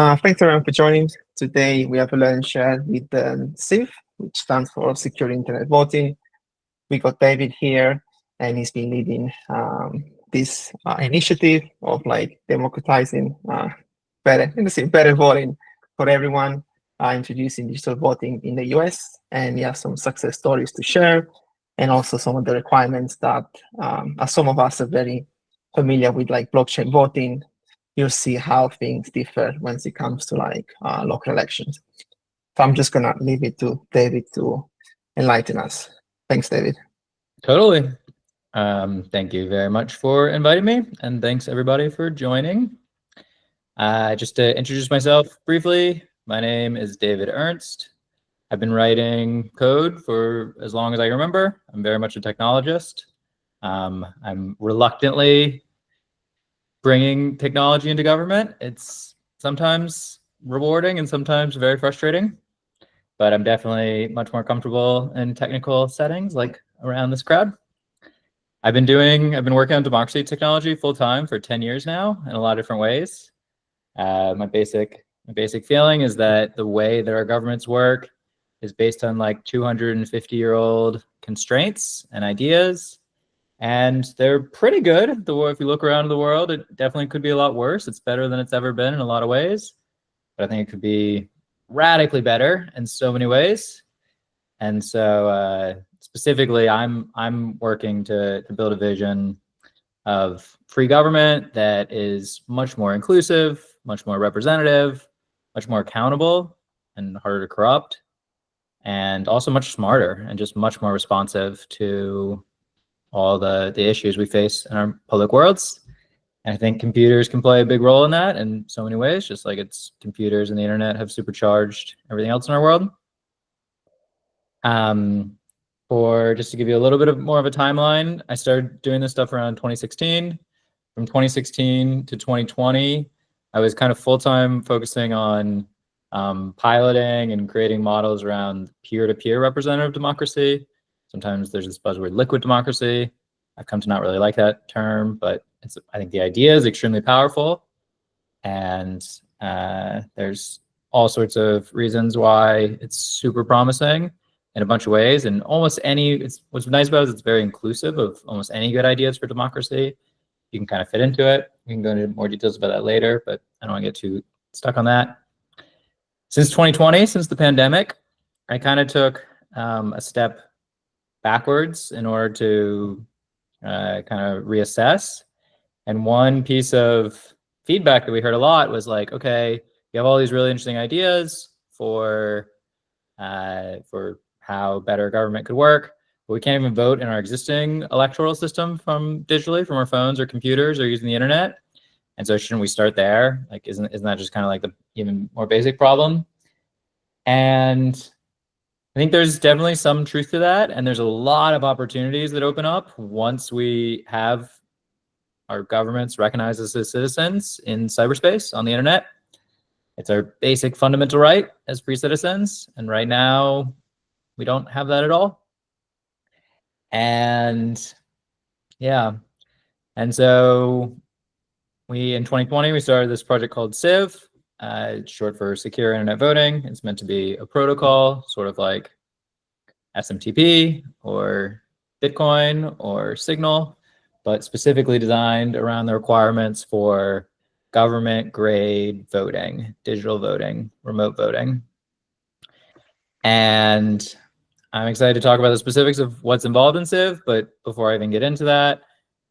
Thanks everyone for joining. Today we have a learn and share with the SIV, which stands for Secure Internet Voting. We got David here, and he's been leading this initiative of like democratizing better voting for everyone, introducing digital voting in the US, and he has some success stories to share, and also some of the requirements that, as some of us are very familiar with, like blockchain voting. You'll see how things differ when it comes to like local elections. So I'm just gonna leave it to David to enlighten us. Thanks, David. Totally. Thank you very much for inviting me, and thanks everybody for joining. Just to introduce myself briefly, my name is David Ernst. I've been writing code for as long as I remember. I'm very much a technologist. I'm reluctantly bringing technology into government. It's sometimes rewarding and sometimes very frustrating, but I'm definitely much more comfortable in technical settings like around this crowd. I've been working on democracy technology full time for 10 years now in a lot of different ways. My basic feeling is that the way that our governments work is based on like 250-year-old constraints and ideas. And they're pretty good. If you look around the world, it definitely could be a lot worse. It's better than it's ever been in a lot of ways. But I think it could be radically better in so many ways. And so specifically, I'm working to build a vision of free government that is much more inclusive, much more representative, much more accountable and harder to corrupt, and also much smarter and just much more responsive to all the issues we face in our public worlds. And I think computers can play a big role in that in so many ways, just like computers and the internet have supercharged everything else in our world. Just to give you a little bit more of a timeline, I started doing this stuff around 2016. From 2016 to 2020, I was kind of full-time focusing on piloting and creating models around peer-to-peer representative democracy. Sometimes there's this buzzword, liquid democracy. I've come to not really like that term, but I think the idea is extremely powerful. And there's all sorts of reasons why it's super promising in a bunch of ways. And what's nice about it is it's very inclusive of almost any good ideas for democracy. You can kind of fit into it. We can go into more details about that later, but I don't want to get too stuck on that. Since 2020, since the pandemic, I kind of took a step backwards in order to kind of reassess. And one piece of feedback that we heard a lot was like, okay, you have all these really interesting ideas for how better government could work, but we can't even vote in our existing electoral system from our phones or computers or using the internet. And so shouldn't we start there? Like, isn't that just kind of like the even more basic problem? And I think there's definitely some truth to that, and there's a lot of opportunities that open up once we have our governments recognized as citizens in cyberspace on the internet. It's our basic fundamental right as free citizens, and right now we don't have that at all. And yeah, and so in 2020 we started this project called SIV. Short for Secure Internet Voting. It's meant to be a protocol, sort of like SMTP or Bitcoin or Signal, but specifically designed around the requirements for government-grade voting, digital voting, remote voting. And I'm excited to talk about the specifics of what's involved in SIV, but before I even get into that,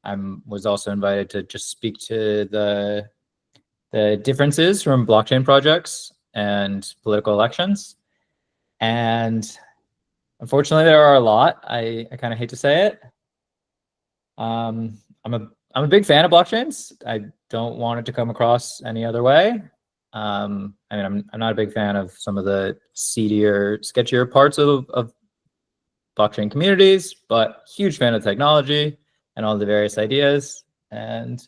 I was also invited to just speak to the differences from blockchain projects and political elections. And unfortunately, there are a lot. I kind of hate to say it. I'm a big fan of blockchains. I don't want it to come across any other way. I'm not a big fan of some of the seedier, sketchier parts of blockchain communities, but huge fan of technology and all the various ideas. And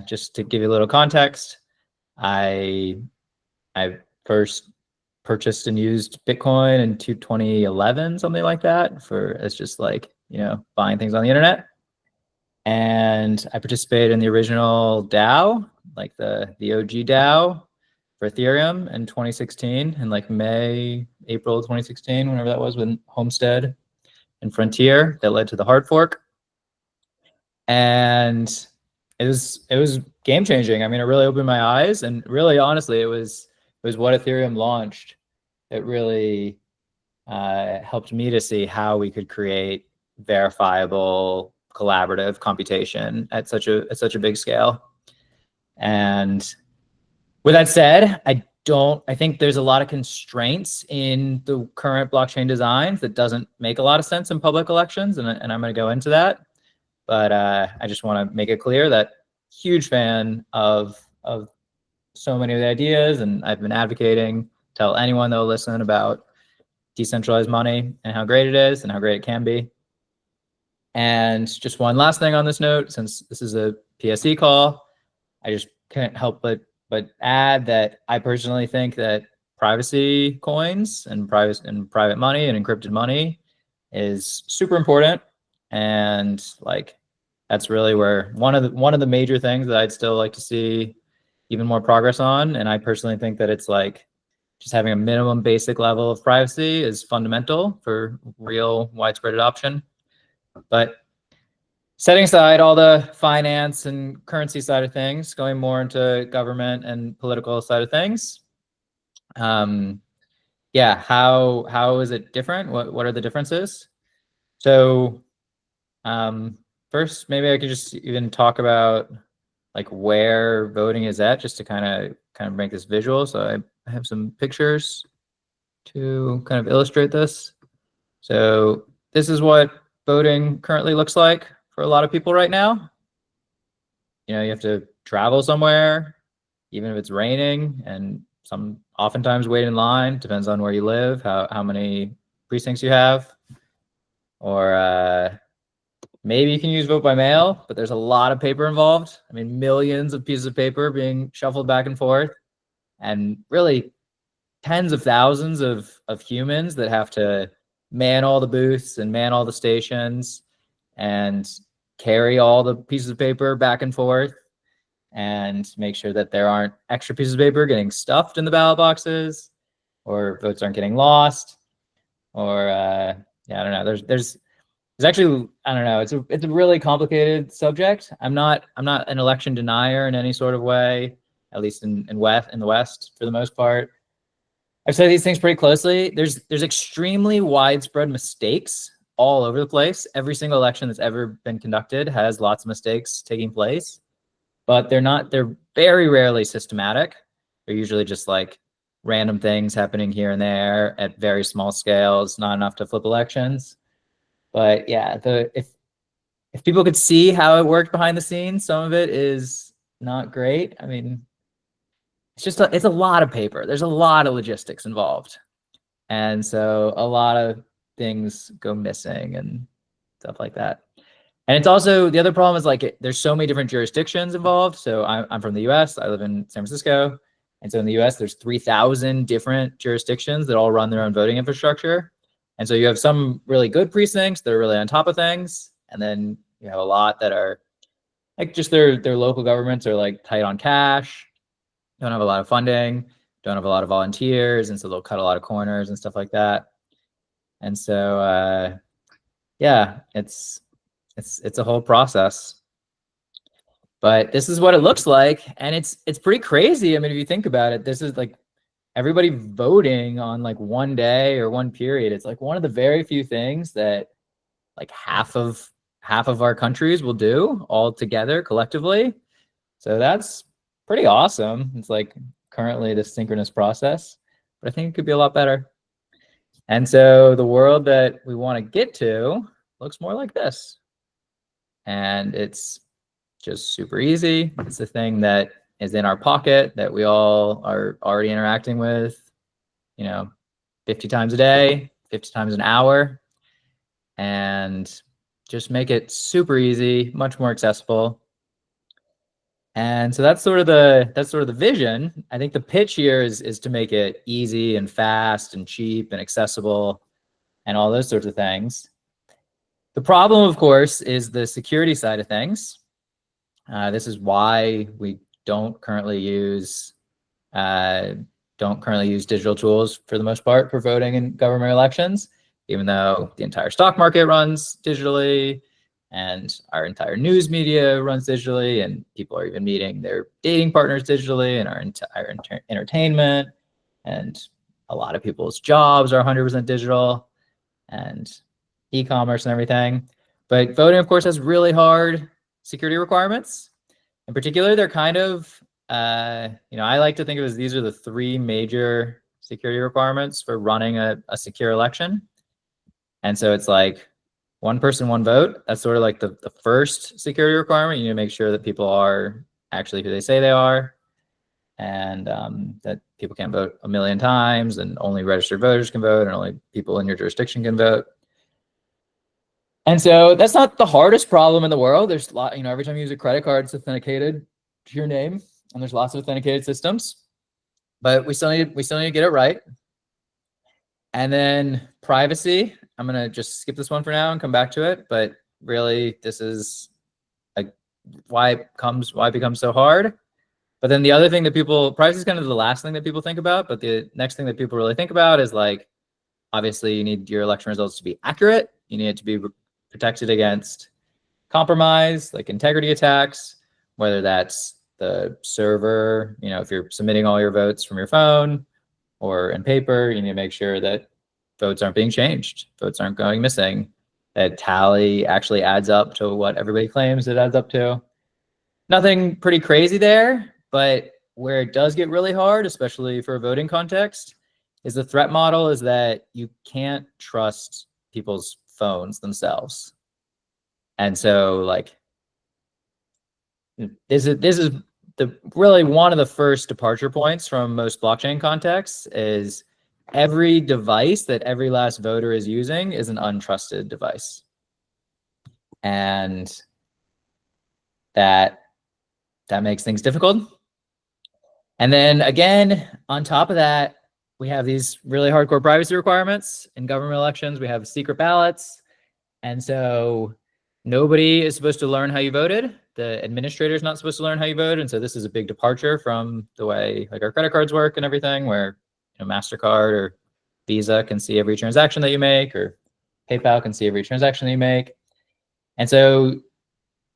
just to give you a little context, I first purchased and used Bitcoin in 2011, something like that, as just like, buying things on the internet. And I participated in the original DAO, like the OG DAO, for Ethereum in 2016, in like April 2016, whenever that was, with Homestead and Frontier, that led to the hard fork. And it was game changing. I mean, it really opened my eyes, and really, honestly, it was what Ethereum launched. It really helped me to see how we could create verifiable collaborative computation at such a big scale. And with that said, I think there's a lot of constraints in the current blockchain designs that doesn't make a lot of sense in public elections, and I'm going to go into that. But I just want to make it clear that huge fan of so many of the ideas, and I've been advocating, tell anyone that will listen about decentralized money and how great it is and how great it can be. And just one last thing on this note, since this is a PSE call, I just can't help but add that I personally think that privacy coins and private money and encrypted money is super important. And like, that's really where one of the major things that I'd still like to see even more progress on. And I personally think that it's like just having a minimum basic level of privacy is fundamental for real widespread adoption. But setting aside all the finance and currency side of things, going more into government and political side of things, yeah, how is it different? What are the differences? So first, maybe I could just even talk about like where voting is at, just to kind of make this visual. So I have some pictures to kind of illustrate this. So this is what voting currently looks like for a lot of people right now. You know, you have to travel somewhere, even if it's raining, and oftentimes wait in line, depends on where you live, how many precincts you have. Or maybe you can use vote by mail, but there's a lot of paper involved. I mean, millions of pieces of paper being shuffled back and forth, and really tens of thousands of humans that have to man all the booths and man all the stations and carry all the pieces of paper back and forth and make sure that there aren't extra pieces of paper getting stuffed in the ballot boxes, or votes aren't getting lost, or yeah, I don't know. There's actually, I don't know. It's a really complicated subject. I'm not an election denier in any sort of way, at least in the West for the most part. I've studied these things pretty closely. There's extremely widespread mistakes all over the place. Every single election that's ever been conducted has lots of mistakes taking place, but they're very rarely systematic. They're usually just like random things happening here and there at very small scales, not enough to flip elections. But yeah, if people could see how it worked behind the scenes, some of it is not great. I mean, it's a lot of paper. There's a lot of logistics involved. And so a lot of things go missing and stuff like that. And it's also, the other problem is like, there's so many different jurisdictions involved. So I'm from the US, I live in San Francisco. And so in the US, there's 3,000 different jurisdictions that all run their own voting infrastructure. And so you have some really good precincts that are really on top of things. And then you have a lot that are like just their local governments are like tight on cash, don't have a lot of funding, don't have a lot of volunteers. And so they'll cut a lot of corners and stuff like that. And so, yeah, it's a whole process. But this is what it looks like. And it's pretty crazy. I mean, if you think about it, this is like everybody voting on like one day or one period. It's like one of the very few things that like half of our countries will do all together collectively. So that's pretty awesome. It's like currently this synchronous process, but I think it could be a lot better. And so the world that we want to get to looks more like this. And it's just super easy. It's the thing that is in our pocket that we all are already interacting with, 50 times a day, 50 times an hour, and just make it super easy, much more accessible. And so that's sort of the vision. I think the pitch here is to make it easy and fast and cheap and accessible and all those sorts of things. The problem, of course, is the security side of things. This is why we don't currently use don't currently use digital tools for the most part for voting in government elections, even though the entire stock market runs digitally and our entire news media runs digitally, and people are even meeting their dating partners digitally, and our entire entertainment and a lot of people's jobs are 100% digital, and e-commerce and everything. But voting, of course, has really hard security requirements. In particular, they're kind of, I like to think of as these are the three major security requirements for running a secure election. And so it's like one person, one vote. That's sort of like the first security requirement. You need to make sure that people are actually who they say they are, and that people can't vote a million times, and only registered voters can vote, and only people in your jurisdiction can vote. And so that's not the hardest problem in the world. There's a lot, every time you use a credit card, it's authenticated to your name, and there's lots of authenticated systems, but we still need to get it right. And then privacy, I'm going to just skip this one for now and come back to it. But really, this is like why it becomes so hard. But then the other thing that privacy is kind of the last thing that people think about. But the next thing that people really think about is like, obviously, you need your election results to be accurate. You need it to be protected against compromise, like integrity attacks, whether that's the server, if you're submitting all your votes from your phone or in paper, you need to make sure that votes aren't being changed, votes aren't going missing, that tally actually adds up to what everybody claims it adds up to. Nothing pretty crazy there, but where it does get really hard, especially for a voting context, is the threat model is that you can't trust people's phones themselves. And so like, this is really one of the first departure points from most blockchain contexts is every device that every last voter is using is an untrusted device. And that makes things difficult. And then again, on top of that, we have these really hardcore privacy requirements. In government elections, we have secret ballots. And so nobody is supposed to learn how you voted. The administrator is not supposed to learn how you voted. And so this is a big departure from the way like our credit cards work and everything, where MasterCard or Visa can see every transaction that you make, or PayPal can see every transaction that you make. And so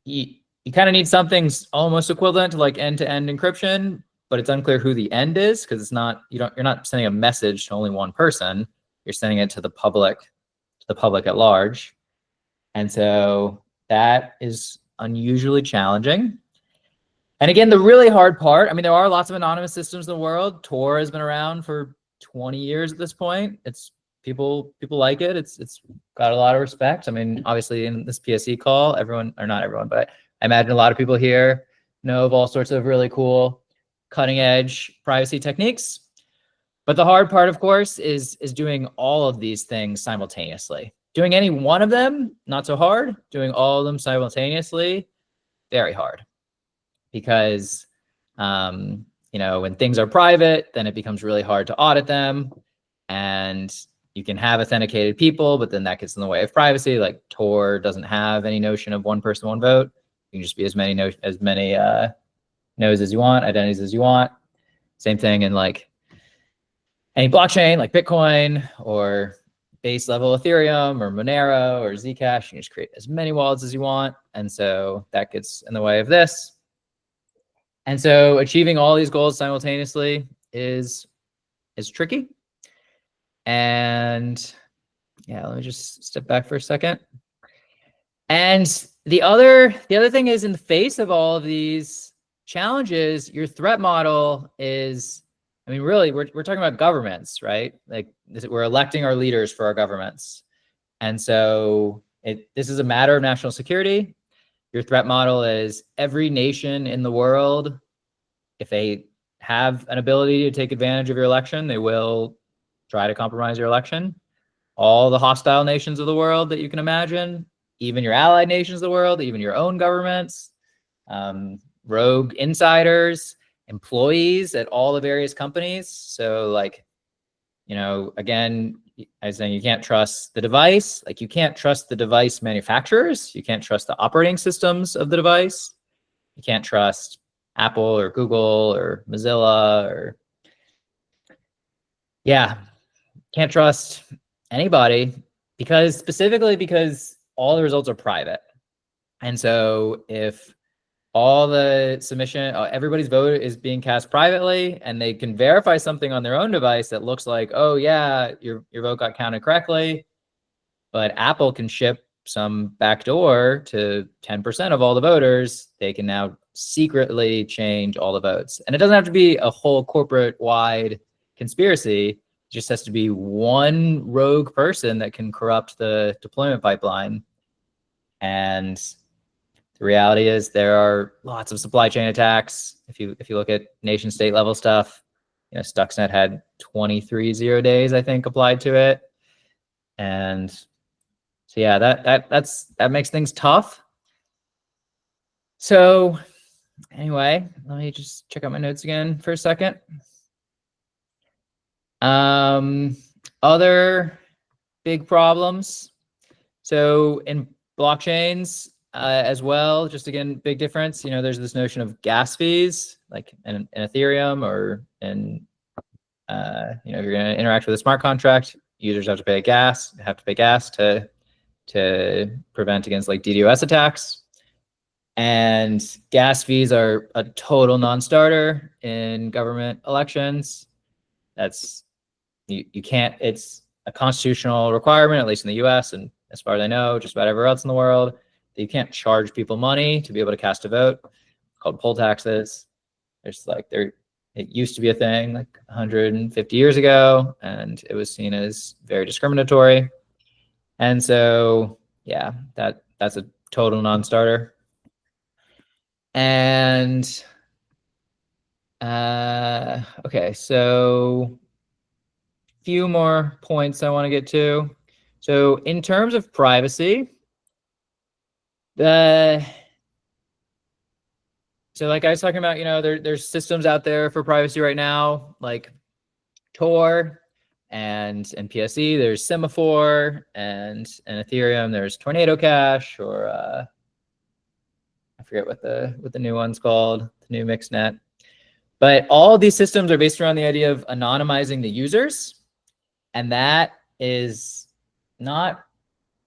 you kind of need something almost equivalent to like end-to-end encryption, but it's unclear who the end is, because it's not, you're not sending a message to only one person. You're sending it to the public at large. And so that is unusually challenging. And again, the really hard part, there are lots of anonymous systems in the world. Tor has been around for 20 years at this point. It's people like it. It's got a lot of respect. Obviously in this PSE call, everyone, or not everyone, but I imagine a lot of people here know of all sorts of really cool cutting edge privacy techniques. But the hard part, of course, is doing all of these things simultaneously. Doing any one of them, not so hard. Doing all of them simultaneously, very hard. Because, when things are private, then it becomes really hard to audit them. And you can have authenticated people, but then that gets in the way of privacy. Like Tor doesn't have any notion of one person, one vote. You can just be as many nodes as you want, identities as you want. Same thing in like any blockchain, like Bitcoin or base level Ethereum or Monero or Zcash. You can just create as many wallets as you want. And so that gets in the way of this. And so achieving all these goals simultaneously is tricky. And yeah, let me just step back for a second. And the other thing is, in the face of all of these challenges, your threat model is, really, we're talking about governments, right? Like we're electing our leaders for our governments. And so this is a matter of national security. Your threat model is every nation in the world, if they have an ability to take advantage of your election, they will try to compromise your election. All the hostile nations of the world that you can imagine, even your allied nations of the world, even your own governments, rogue insiders, employees at all the various companies. So like, again, I was saying you can't trust the device. Like you can't trust the device manufacturers. You can't trust the operating systems of the device. You can't trust Apple or Google or Mozilla or Yeah, can't trust anybody specifically because all the results are private. And so if all the submission, everybody's vote is being cast privately, and they can verify something on their own device that looks like, oh yeah, your vote got counted correctly, but Apple can ship some backdoor to 10% of all the voters. They can now secretly change all the votes. And it doesn't have to be a whole corporate-wide conspiracy. It just has to be one rogue person that can corrupt the deployment pipeline. And the reality is there are lots of supply chain attacks. If you look at nation state level stuff, Stuxnet had 23 0 days, I think, applied to it. And so yeah, that makes things tough. So anyway, let me just check out my notes again for a second. Other big problems. So in blockchains as well, just again, big difference. There's this notion of gas fees, like in Ethereum or in, if you're going to interact with a smart contract, users have to pay gas to prevent against like DDoS attacks. And gas fees are a total non-starter in government elections. That's you can't. It's a constitutional requirement, at least in the U.S. and as far as I know, just about everywhere else in the world, that you can't charge people money to be able to cast a vote. It's called poll taxes. It used to be a thing like 150 years ago, and it was seen as very discriminatory. And so, yeah, that's a total non-starter. And okay, so a few more points I want to get to. So in terms of privacy, so like I was talking about, there's systems out there for privacy right now, like Tor and PSE. There's Semaphore, and Ethereum there's Tornado Cash, or I forget what the new one's called, the new mixnet. But all of these systems are based around the idea of anonymizing the users, and that is not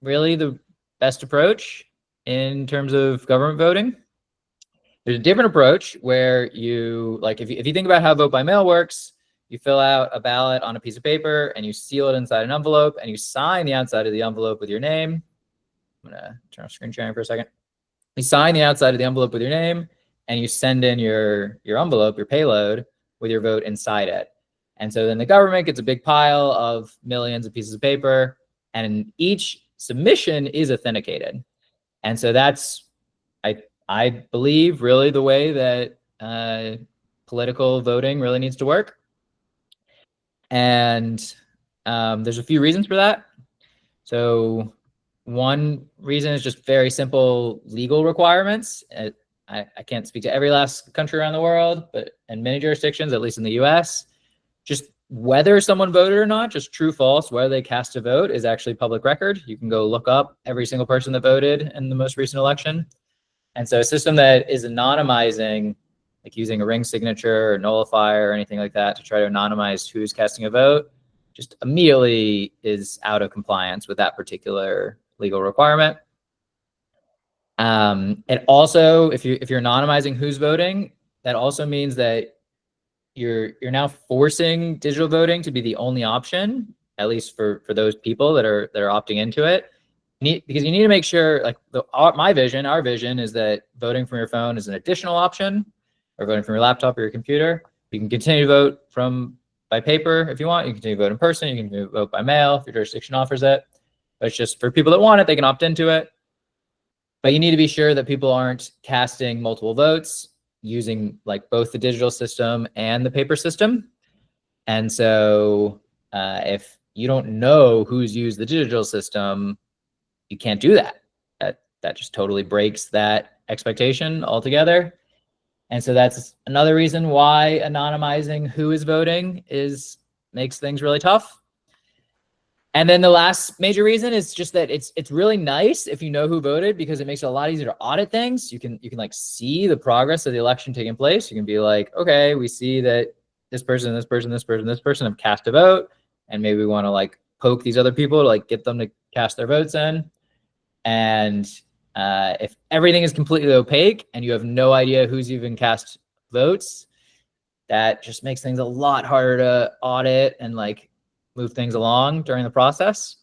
really the best approach in terms of government voting. There's a different approach where you, like, if you think about how vote by mail works, you fill out a ballot on a piece of paper and you seal it inside an envelope and you sign the outside of the envelope with your name. I'm gonna turn off screen sharing for a second. You sign the outside of the envelope with your name and you send in your envelope, your payload, with your vote inside it. And so then the government gets a big pile of millions of pieces of paper, and each submission is authenticated. And so that's, I believe, really the way that political voting really needs to work. And there's a few reasons for that. So one reason is just very simple legal requirements. I can't speak to every last country around the world, but in many jurisdictions, at least in the US, just whether someone voted or not, just true, false, whether they cast a vote is actually public record. You can go look up every single person that voted in the most recent election. And so a system that is anonymizing, like using a ring signature or nullifier or anything like that to try to anonymize who's casting a vote, just immediately is out of compliance with that particular legal requirement. It also, if you're anonymizing who's voting, that also means that you're now forcing digital voting to be the only option, at least for those people that are opting into it. Because you need to make sure, like our vision is that voting from your phone is an additional option, or voting from your laptop or your computer. You can continue to vote by paper if you want. You can continue to vote in person. You can vote by mail if your jurisdiction offers it. But it's just for people that want it, they can opt into it. But you need to be sure that people aren't casting multiple votes using like both the digital system and the paper system. And so if you don't know who's used the digital system, you can't do that. That just totally breaks that expectation altogether. And so that's another reason why anonymizing who is voting makes things really tough. And then the last major reason is just that it's really nice if you know who voted, because it makes it a lot easier to audit things. You can like see the progress of the election taking place. You can be like, okay, we see that this person, this person, this person, this person have cast a vote, and maybe we want to like poke these other people to like get them to cast their votes in. And if everything is completely opaque and you have no idea who's even cast votes, that just makes things a lot harder to audit and like move things along during the process.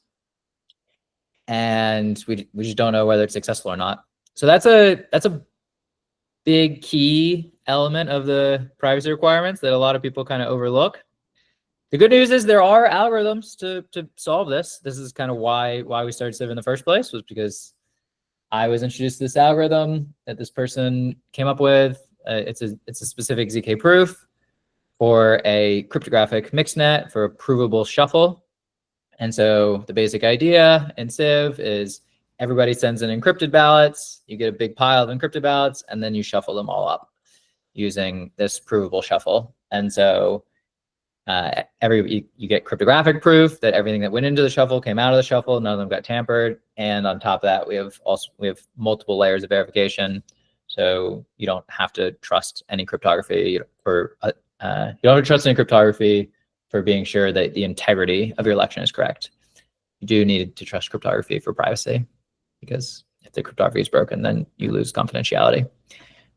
And we just don't know whether it's successful or not. So that's a big key element of the privacy requirements that a lot of people kind of overlook. The good news is there are algorithms to solve this. This is kind of why we started SIV in the first place, was because I was introduced to this algorithm that this person came up with. It's a specific ZK proof for a cryptographic mixnet for a provable shuffle. And so the basic idea in SIV is everybody sends in encrypted ballots, you get a big pile of encrypted ballots, and then you shuffle them all up using this provable shuffle. And so you get cryptographic proof that everything that went into the shuffle came out of the shuffle, none of them got tampered. And on top of that, we have multiple layers of verification. So you don't have to trust any cryptography for you don't have to trust any cryptography for being sure that the integrity of your election is correct. You do need to trust cryptography for privacy, because if the cryptography is broken, then you lose confidentiality.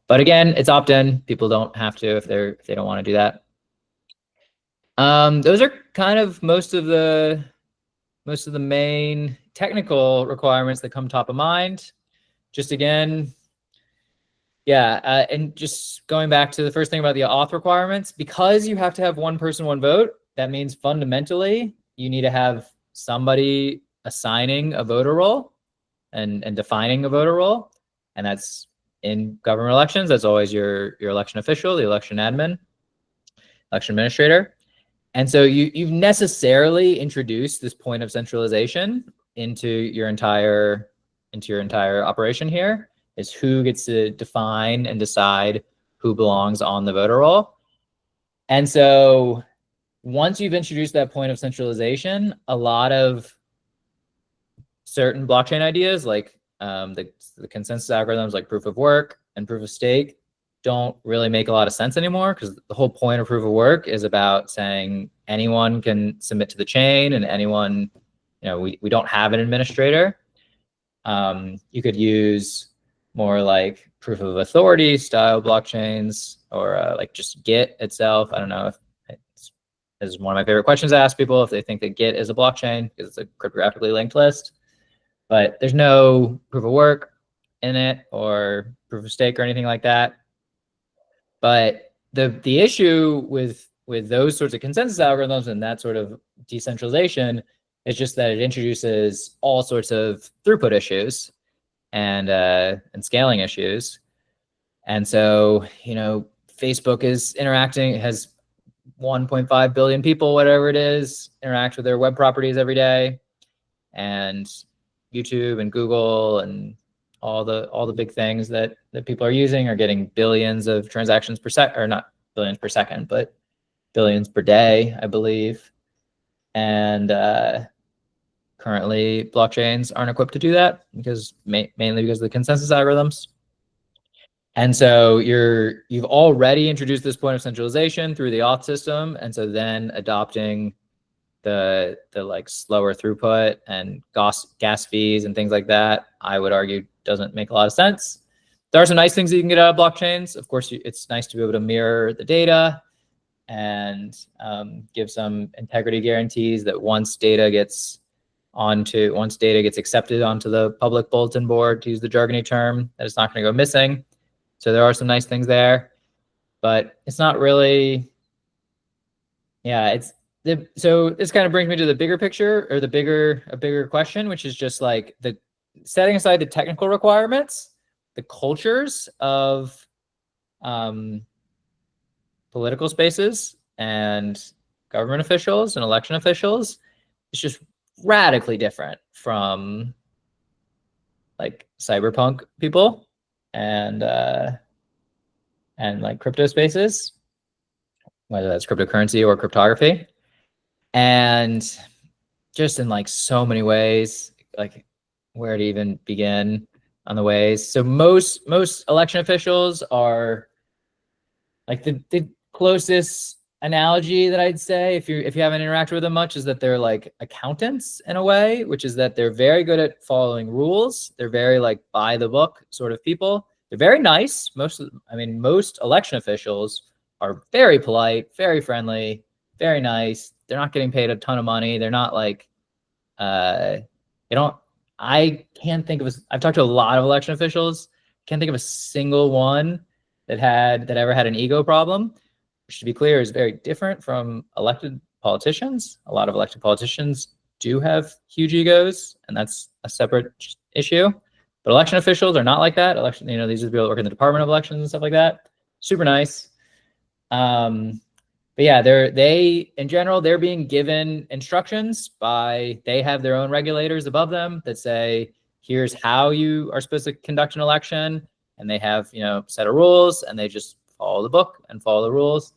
But again, it's opt-in. People don't have to if they don't want to do that. Those are kind of most of the main technical requirements that come top of mind. Just again, yeah, and just going back to the first thing about the auth requirements, because you have to have one person, one vote, that means fundamentally you need to have somebody assigning a voter role and defining a voter role. And that's in government elections. That's always your election official, the election admin, election administrator. And so you've necessarily introduced this point of centralization into your entire operation here, is who gets to define and decide who belongs on the voter roll. And so once you've introduced that point of centralization, a lot of certain blockchain ideas like the consensus algorithms like proof of work and proof of stake don't really make a lot of sense anymore, because the whole point of proof of work is about saying anyone can submit to the chain and anyone, we don't have an administrator. You could use more like proof of authority style blockchains, or like just Git itself. I don't know if this is one of my favorite questions to ask people, if they think that Git is a blockchain, because it's a cryptographically linked list. But there's no proof of work in it or proof of stake or anything like that. But the issue with those sorts of consensus algorithms and that sort of decentralization is just that it introduces all sorts of throughput issues and scaling issues. And so, Facebook is interacting, has 1.5 billion people, whatever it is, interact with their web properties every day. And YouTube and Google and all the big things that people are using are getting billions of transactions per second, or not billions per second, but billions per day, I believe. And currently blockchains aren't equipped to do that, because mainly because of the consensus algorithms. And so you've already introduced this point of centralization through the auth system. And so then adopting the like slower throughput and gas fees and things like that, I would argue doesn't make a lot of sense. There are some nice things that you can get out of blockchains. Of course, it's nice to be able to mirror the data and give some integrity guarantees that once data gets accepted onto the public bulletin board, to use the jargony term, that it's not going to go missing. So there are some nice things there, but it's not really, so this kind of brings me to the bigger picture, or a bigger question, which is just like setting aside the technical requirements, the cultures of political spaces and government officials and election officials is just radically different from like cyberpunk people and like crypto spaces, whether that's cryptocurrency or cryptography. And just in like so many ways, like where to even begin on the ways. So most election officials are like the closest analogy that I'd say, if you haven't interacted with them much, is that they're like accountants in a way, which is that they're very good at following rules. They're very like by the book sort of people. They're very nice. Most election officials are very polite, very friendly, very nice. They're not getting paid a ton of money. They're not like, they don't, I can't think of, I've talked to a lot of election officials. Can't think of a single one that ever had an ego problem, which, to be clear, is very different from elected politicians. A lot of elected politicians do have huge egos, and that's a separate issue. But election officials are not like that. These are the people that work in the Department of Elections and stuff like that. Super nice. But yeah, they in general, they're being given instructions they have their own regulators above them that say, here's how you are supposed to conduct an election. And they have, set of rules, and they just follow the book and follow the rules.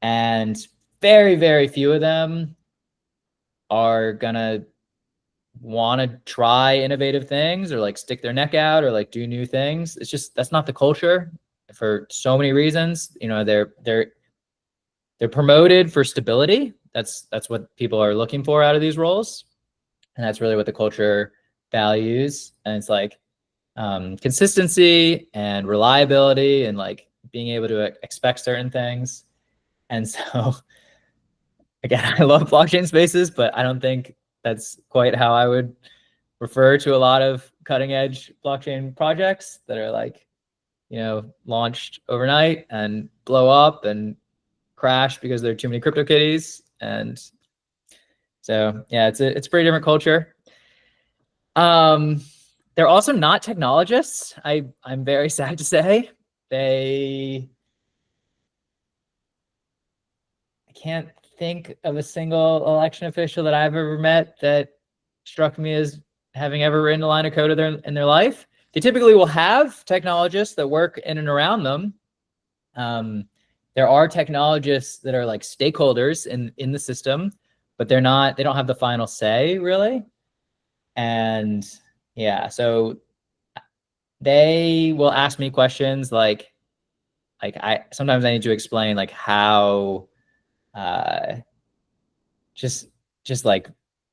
And very, very few of them are gonna want to try innovative things or like stick their neck out or like do new things. It's just, that's not the culture for so many reasons. They're promoted for stability. That's what people are looking for out of these roles. And that's really what the culture values. And it's like consistency and reliability and like being able to expect certain things. And so, again, I love blockchain spaces, but I don't think that's quite how I would refer to a lot of cutting edge blockchain projects that are like, launched overnight and blow up and crash because there are too many CryptoKitties. And so, yeah, it's a pretty different culture. They're also not technologists. I'm very sad to say. I can't think of a single election official that I've ever met that struck me as having ever written a line of code in their life. They typically will have technologists that work in and around them. There are technologists that are like stakeholders in the system, but they don't have the final say really. And yeah, so they will ask me questions like sometimes I need to explain like how just like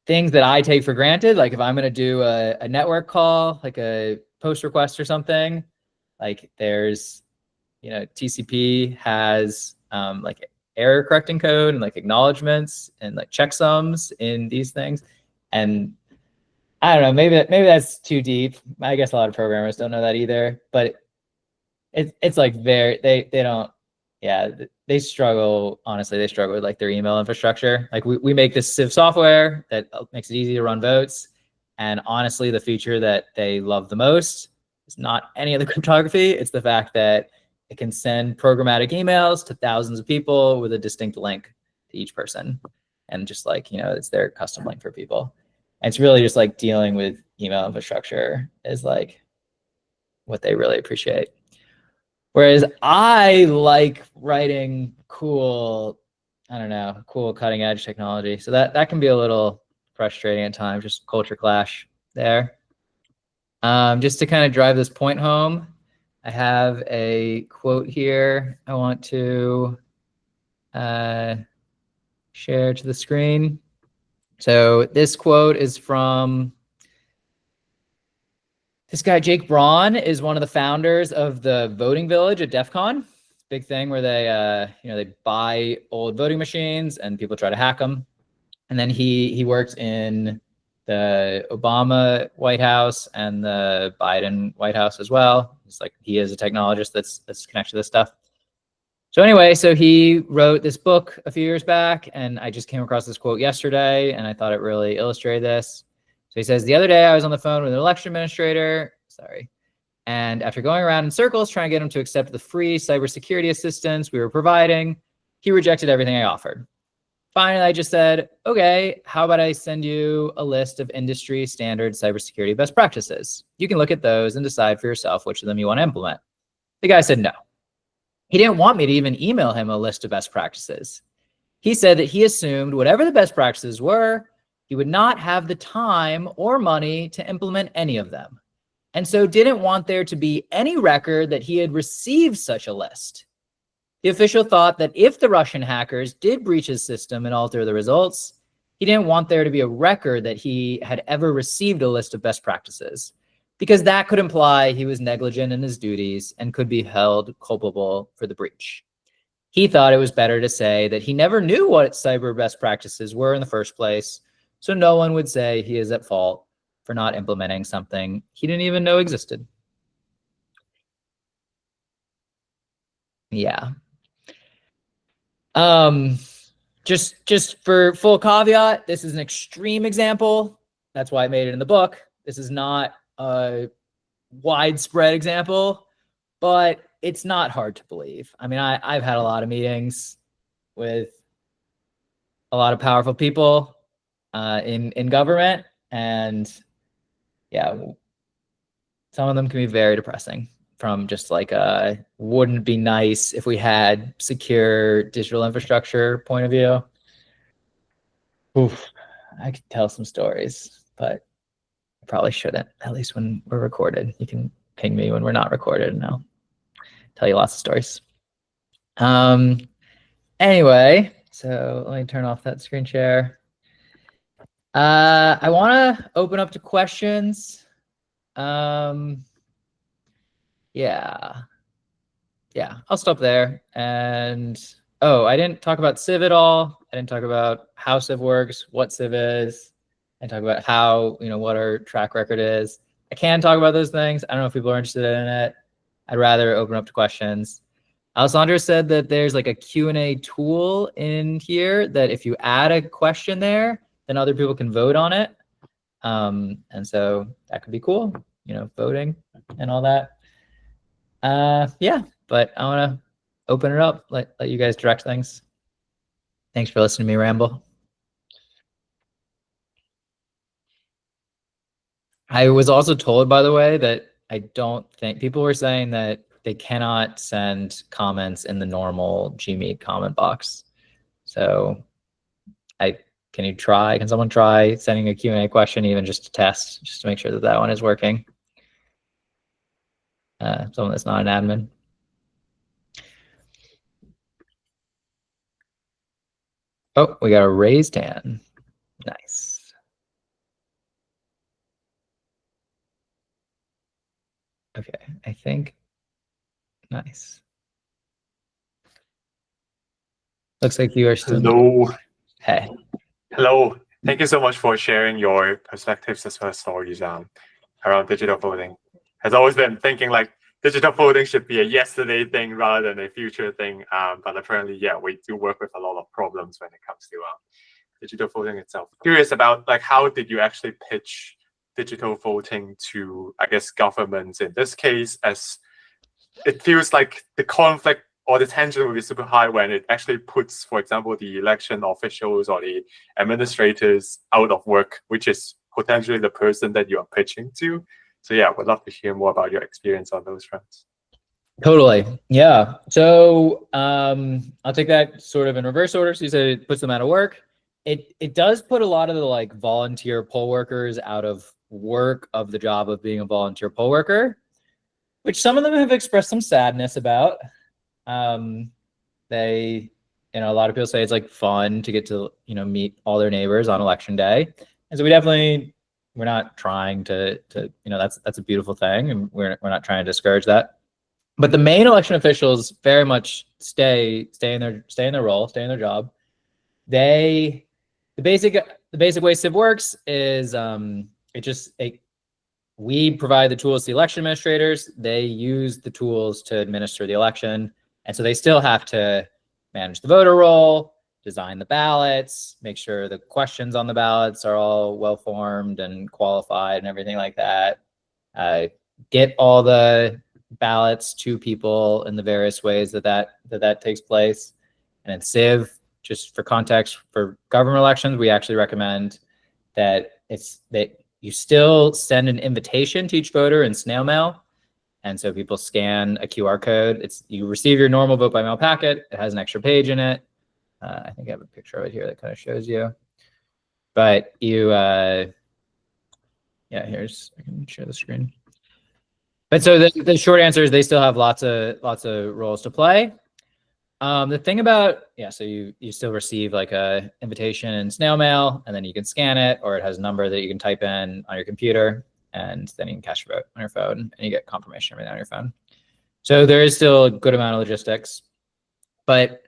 things that I take for granted. Like if I'm going to do a network call, like a post request or something, like there's, TCP has like error correcting code and like acknowledgements and like checksums in these things. And I don't know, maybe that's too deep. I guess a lot of programmers don't know that either, but it's like they don't, yeah, they struggle. Honestly, they struggle with like their email infrastructure. Like we make this SIV software that makes it easy to run votes. And honestly, the feature that they love the most is not any of the cryptography. It's the fact that it can send programmatic emails to thousands of people with a distinct link to each person. And just like, it's their custom link for people. And it's really just like dealing with email infrastructure is like what they really appreciate. Whereas I like writing cool cutting edge technology. So that can be a little frustrating at times, just culture clash there. Just to kind of drive this point home, I have a quote here I want to share to the screen. So this quote is from this guy, Jake Braun, is one of the founders of the Voting Village at DEF CON. Big thing where they buy old voting machines and people try to hack them. And then he worked in the Obama White House and the Biden White House as well. It's like he is a technologist that's connected to this stuff. So anyway, so he wrote this book a few years back, and I just came across this quote yesterday, and I thought it really illustrated this. So he says, the other day I was on the phone with an election administrator, and after going around in circles trying to get him to accept the free cybersecurity assistance we were providing, he rejected everything I offered. Finally, I just said, okay, how about I send you a list of industry standard cybersecurity best practices? You can look at those and decide for yourself which of them you want to implement. The guy said no. He didn't want me to even email him a list of best practices. He said that he assumed whatever the best practices were, he would not have the time or money to implement any of them, and so didn't want there to be any record that he had received such a list. The official thought that if the Russian hackers did breach his system and alter the results, he didn't want there to be a record that he had ever received a list of best practices, because that could imply he was negligent in his duties and could be held culpable for the breach. He thought it was better to say that he never knew what cyber best practices were in the first place, so no one would say he is at fault for not implementing something he didn't even know existed. Yeah. Just for full caveat, this is an extreme example. That's why I made it in the book. This is not a widespread example, but it's not hard to believe. I mean, I've had a lot of meetings with a lot of powerful people in government, and yeah, some of them can be very depressing from just like a wouldn't it be nice if we had secure digital infrastructure point of view. Oof, I could tell some stories, but I probably shouldn't, at least when we're recorded. You can ping me when we're not recorded and I'll tell you lots of stories. Anyway, so let me turn off that screen share. I want to open up to questions. Yeah, I'll stop there. And oh, I didn't talk about SIV at all. I didn't talk about how SIV works, what SIV is, and talk about how, what our track record is. I can talk about those things. I don't know if people are interested in it. I'd rather open up to questions. Alessandro said that there's like a Q&A tool in here that if you add a question there, then other people can vote on it. And so that could be cool, voting and all that. Yeah, but I want to open it up, let you guys direct things. Thanks for listening to me ramble. I was also told, by the way, that I don't think people were saying that they cannot send comments in the normal Gmeet comment box. So can someone try sending a Q&A question, even just to test, just to make sure that that one is working? Someone that's not an admin. Oh, we got a raised hand. Nice. Okay, I think, nice. Looks like you are still. Hello. Hey. Hello. Thank you so much for sharing your perspectives as well as stories around digital voting. Has always been thinking like digital voting should be a yesterday thing rather than a future thing. But apparently, yeah, we do work with a lot of problems when it comes to digital voting itself. Curious about like how did you actually pitch digital voting to, I guess, governments in this case, as it feels like the conflict or the tension will be super high when it actually puts, for example, the election officials or the administrators out of work, which is potentially the person that you are pitching to. So yeah, would love to hear more about your experience on those fronts. Totally. Yeah. So I'll take that sort of in reverse order. So you said it puts them out of work. It does put a lot of the like volunteer poll workers out of work of the job of being a volunteer poll worker, which some of them have expressed some sadness about. They, a lot of people say it's like fun to get to, meet all their neighbors on election day. And so we're not trying to that's a beautiful thing. And we're not trying to discourage that. But the main election officials very much stay in their role, stay in their job. The basic way SIV works is we provide the tools to the election administrators. They use the tools to administer the election. And so they still have to manage the voter roll, design the ballots, make sure the questions on the ballots are all well-formed and qualified and everything like that. Get all the ballots to people in the various ways that takes place. And in SIV, just for context, for government elections, we actually recommend that you still send an invitation to each voter in snail mail. And so people scan a QR code. You receive your normal vote by mail packet. It has an extra page in it. I think I have a picture of it here that kind of shows you. But I can share the screen. But so the short answer is they still have lots of roles to play. The thing about, so you still receive like a invitation in snail mail, and then you can scan it, or it has a number that you can type in on your computer, and then you can cast your vote on your phone, and you get confirmation everything on your phone. So there is still a good amount of logistics, but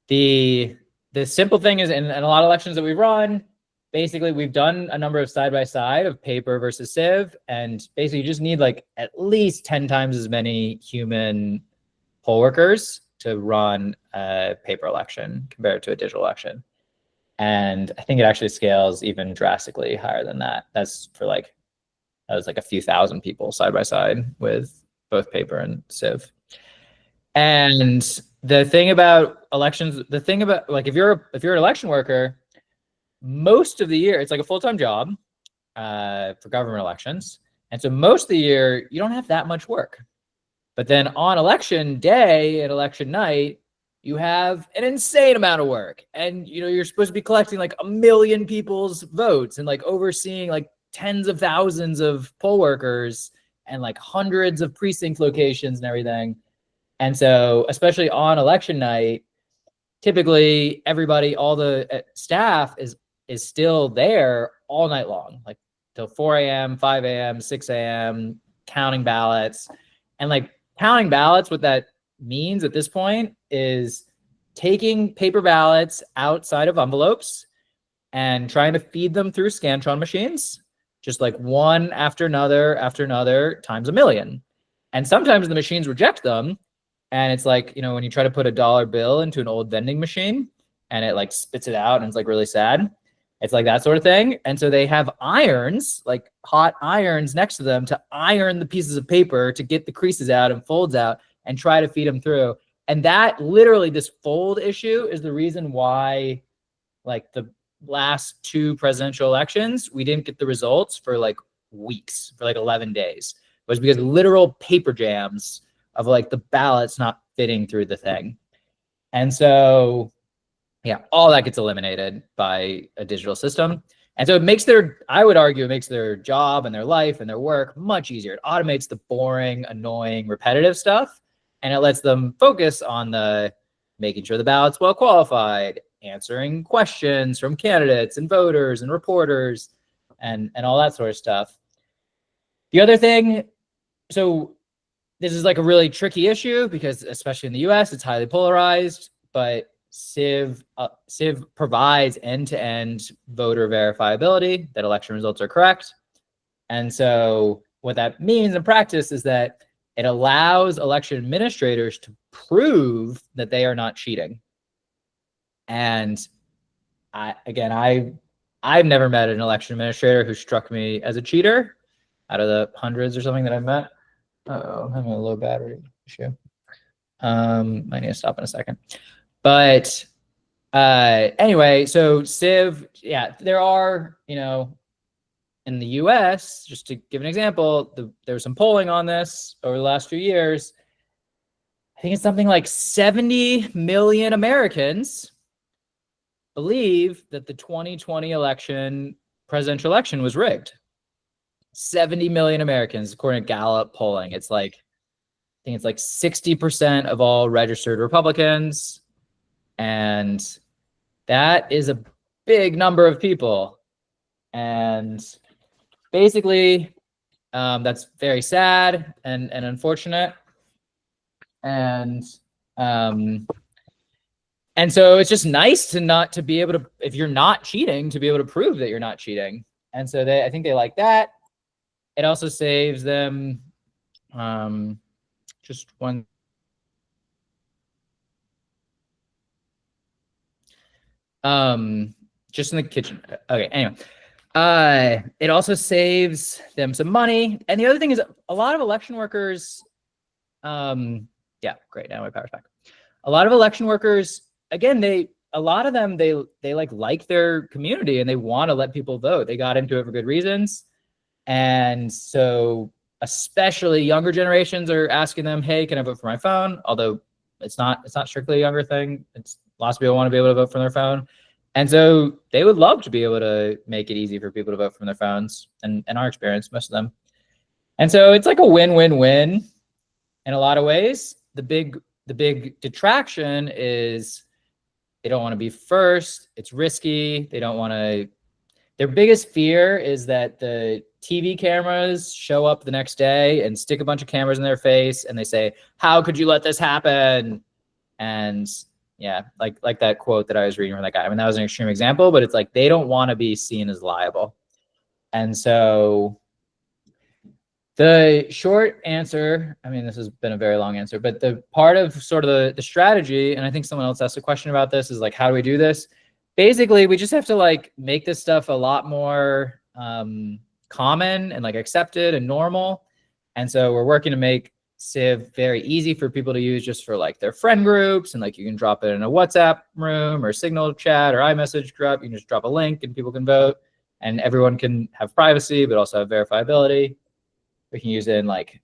the simple thing is, in a lot of elections that we've run, basically we've done a number of side-by-side of paper versus civ, and basically you just need like at least 10 times as many human poll workers to run a paper election compared to a digital election. And I think it actually scales even drastically higher than that. That's for like, that was like a few thousand people side by side with both paper and civ. And the thing about elections, the thing about like, if you're an election worker, most of the year, it's like a full-time job for government elections. And so most of the year, you don't have that much work. But then on election day and election night, you have an insane amount of work. And, you know, you're supposed to be collecting like 1 million people's votes and like overseeing like tens of thousands of poll workers and like hundreds of precinct locations and everything. And so, especially on election night, typically everybody, all the staff is still there all night long, like till 4 a.m., 5 a.m., 6 a.m., counting ballots. And like counting ballots, what that means at this point is taking paper ballots outside of envelopes and trying to feed them through Scantron machines, just like one after another times 1 million. And sometimes the machines reject them. And it's like, you know, when you try to put a dollar bill into an old vending machine and it like spits it out and it's like really sad. It's like that sort of thing. And so they have irons, like hot irons next to them to iron the pieces of paper to get the creases out and folds out and try to feed them through. And that literally, this fold issue is the reason why like the last 2 presidential elections, we didn't get the results for like weeks, for like 11 days. It was because literal paper jams of like the ballots not fitting through the thing. And so, yeah, all that gets eliminated by a digital system. And so it makes I would argue it makes their job and their life and their work much easier. It automates the boring, annoying, repetitive stuff. And it lets them focus on the making sure the ballot's well qualified, answering questions from candidates and voters and reporters and all that sort of stuff. The other thing, so this is like a really tricky issue because especially in the US, it's highly polarized, but SIV provides end-to-end voter verifiability that election results are correct. And so what that means in practice is that it allows election administrators to prove that they are not cheating. And I've never met an election administrator who struck me as a cheater out of the hundreds or something that I've met. Uh-oh, I'm having a low battery issue. I need to stop in a second. But anyway, so SIV, yeah, there are, you know, in the US, just to give an example, there was some polling on this over the last few years. I think it's something like 70 million Americans believe that the 2020 presidential election was rigged. 70 million Americans, according to Gallup polling. It's like, I think it's like 60% of all registered Republicans. And that is a big number of people. And basically, that's very sad and unfortunate. And so it's just nice to be able to, if you're not cheating, to be able to prove that you're not cheating. And so I think they like that. It also saves them just one. Just in the kitchen. Okay, anyway. It also saves them some money. And the other thing is a lot of election workers, yeah, great, now my power's back. A lot of election workers, again, a lot of them, they like their community and they want to let people vote. They got into it for good reasons. And so especially younger generations are asking them, hey, can I vote for my phone? Although it's not strictly a younger thing. It's lots of people want to be able to vote from their phone. And so they would love to be able to make it easy for people to vote from their phones, and in our experience, most of them. And so it's like a win-win-win in a lot of ways. The big the big detraction is they don't want to be first. It's risky. They don't want to. Their biggest fear is that the TV cameras show up the next day and stick a bunch of cameras in their face, and they say, "How could you let this happen?" And yeah, like that quote that I was reading from that guy. I mean, that was an extreme example, but it's like they don't want to be seen as liable. And so the short answer, I mean, this has been a very long answer, but the part of sort of the strategy, and I think someone else asked a question about this, is like, how do we do this? Basically, we just have to like make this stuff a lot more common and like accepted and normal. And so we're working to make SIV very easy for people to use just for like their friend groups. And like you can drop it in a WhatsApp room or Signal chat or iMessage group. You can just drop a link and people can vote, and everyone can have privacy, but also have verifiability. We can use it in like,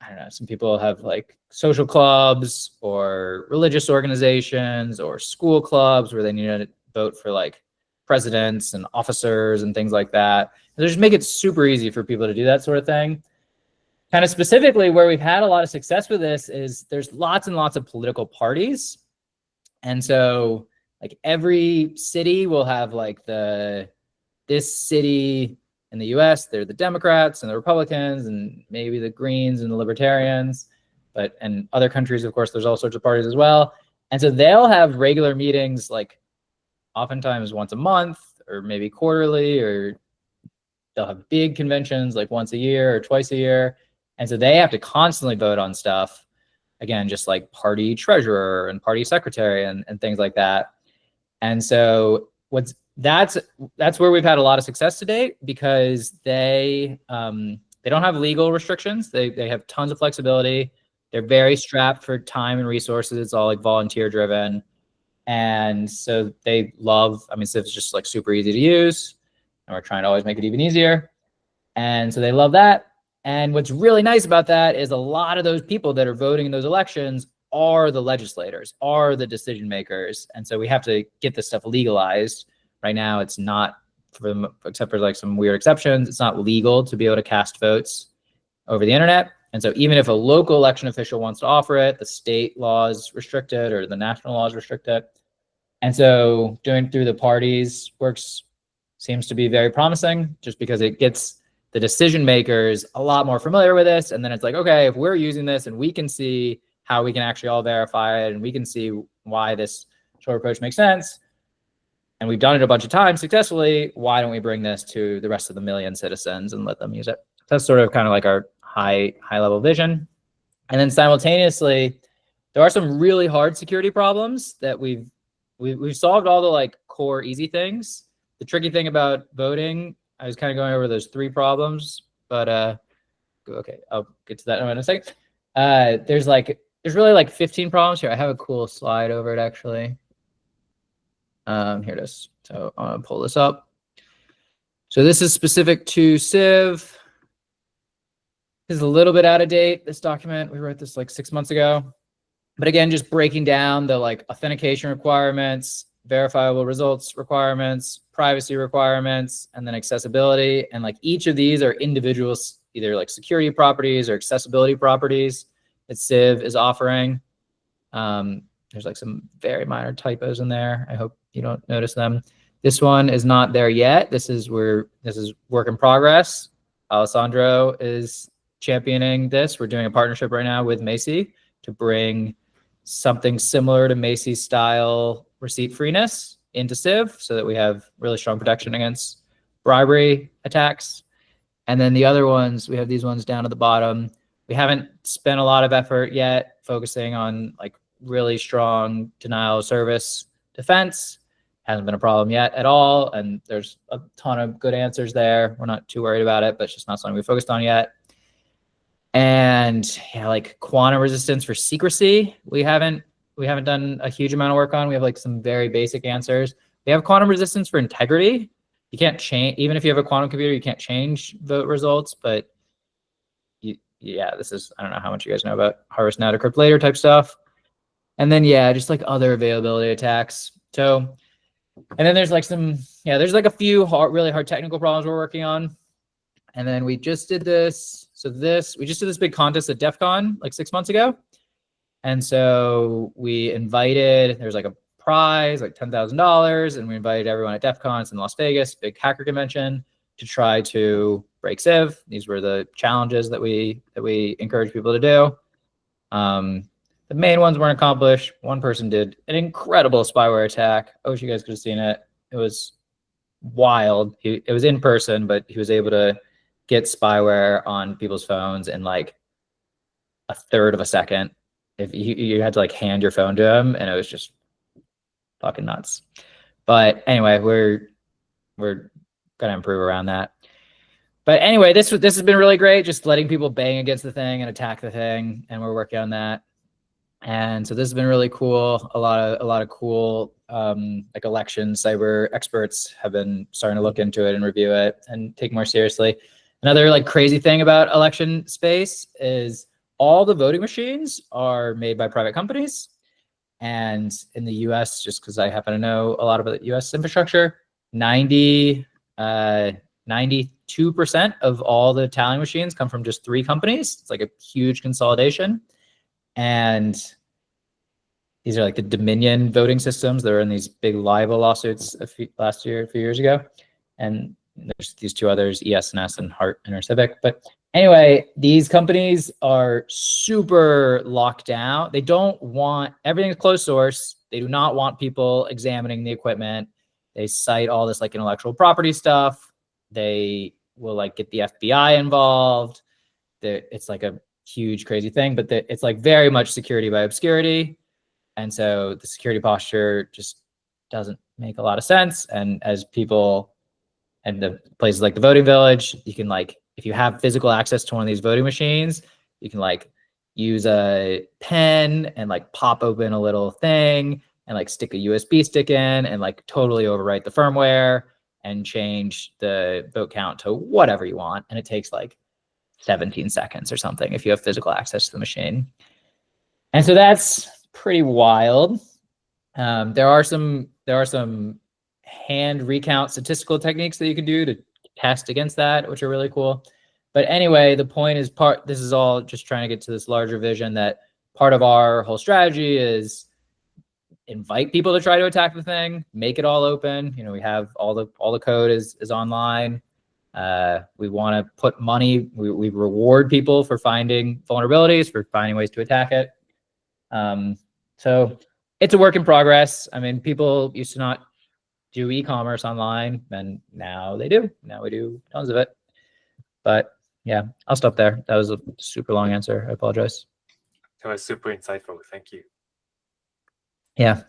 I don't know, some people have like social clubs or religious organizations or school clubs where they need to vote for like presidents and officers and things like that. And just make it super easy for people to do that sort of thing. Kind of specifically where we've had a lot of success with this is there's lots and lots of political parties. And so like every city will have like this city in the US, they're the Democrats and the Republicans and maybe the Greens and the Libertarians, and other countries, of course, there's all sorts of parties as well. And so they'll have regular meetings, like oftentimes once a month or maybe quarterly, or they'll have big conventions like once a year or twice a year. And so they have to constantly vote on stuff, again, just like party treasurer and party secretary and things like that. And so that's where we've had a lot of success to date, because they don't have legal restrictions. They have tons of flexibility. They're very strapped for time and resources. It's all like volunteer driven. And so they love, I mean, SIV's just like super easy to use, and we're trying to always make it even easier. And so they love that. And what's really nice about that is a lot of those people that are voting in those elections are the legislators, are the decision makers. And so we have to get this stuff legalized. Right now, it's not, except for like some weird exceptions, it's not legal to be able to cast votes over the internet. And so even if a local election official wants to offer it, the state laws restrict it or the national laws restrict it. And so doing through the parties seems to be very promising, just because it gets the decision makers a lot more familiar with this. And then it's like, okay, if we're using this and we can see how we can actually all verify it and we can see why this short approach makes sense, and we've done it a bunch of times successfully, why don't we bring this to the rest of the million citizens and let them use it? That's sort of kind of like our high level vision. And then simultaneously, there are some really hard security problems that we've solved all the like core easy things. The tricky thing about voting, I was kind of going over those 3 problems, but okay, I'll get to that in a second. There's really like 15 problems here. I have a cool slide over it actually. Here it is. So I'm gonna pull this up. So this is specific to SIV. This is a little bit out of date, this document. We wrote this like 6 months ago. But again, just breaking down the like authentication requirements, verifiable results requirements, privacy requirements, and then accessibility. And like each of these are individual, either like security properties or accessibility properties that SIV is offering. There's like some very minor typos in there. I hope you don't notice them. This one is not there yet. This is work in progress. Alessandro is championing this. We're doing a partnership right now with Macy to bring something similar to Macy's style receipt freeness into SIV so that we have really strong protection against bribery attacks. And then the other ones, we have these ones down at the bottom. We haven't spent a lot of effort yet focusing on like really strong denial of service defense. Hasn't been a problem yet at all. And there's a ton of good answers there. We're not too worried about it, but it's just not something we focused on yet. And yeah, like quantum resistance for secrecy, we haven't done a huge amount of work on. We have like some very basic answers. We have quantum resistance for integrity. You can't change, even if you have a quantum computer, you can't change vote results, but yeah, this is, I don't know how much you guys know about harvest now, decrypt later type stuff. And then, yeah, just like other availability attacks. So, and then there's like there's like a few really hard technical problems we're working on. And then we just did this. So we just did this big contest at DEF CON like 6 months ago. And so we invited, there's like a prize, like $10,000, and we invited everyone at DEF CON in Las Vegas, big hacker convention, to try to break SIV. These were the challenges that we encourage people to do. The main ones weren't accomplished. One person did an incredible spyware attack. I wish you guys could have seen it. It was wild. It was in person, but he was able to get spyware on people's phones in like a third of a second. If you had to like hand your phone to him, and it was just fucking nuts. But anyway, we're gonna improve around that. But anyway, this has been really great, just letting people bang against the thing and attack the thing, and we're working on that. And so this has been really cool. A lot of cool like election cyber experts have been starting to look into it and review it and take more seriously. Another like crazy thing about election space is all the voting machines are made by private companies. And in the US, just because I happen to know a lot about the US infrastructure, 92% of all the tallying machines come from just 3 companies. It's like a huge consolidation. And these are like the Dominion voting systems that are in these big libel lawsuits a few years ago. And there's these 2 others, ES&S and Hart InterCivic. But anyway, these companies are super locked down. They don't want, everything's closed source. They do not want people examining the equipment. They cite all this like intellectual property stuff. They will like get the FBI involved. It's like a huge crazy thing, but it's like very much security by obscurity. And so the security posture just doesn't make a lot of sense. And as people, and the places like the Voting Village, you can like, if you have physical access to one of these voting machines, you can like use a pen and like pop open a little thing and like stick a USB stick in and like totally overwrite the firmware and change the vote count to whatever you want. And it takes like 17 seconds or something if you have physical access to the machine. And so that's pretty wild. There are some hand recount statistical techniques that you can do to test against that, which are really cool. But anyway, the point is this is all just trying to get to this larger vision that part of our whole strategy is invite people to try to attack the thing, make it all open. You know, we have all the code is online. We want to put money, we reward people for finding vulnerabilities, for finding ways to attack it. So it's a work in progress. I mean, people used to not do e-commerce online, and now they do. Now we do tons of it. But yeah, I'll stop there. That was a super long answer. I apologize. That was super insightful. Thank you. Yeah.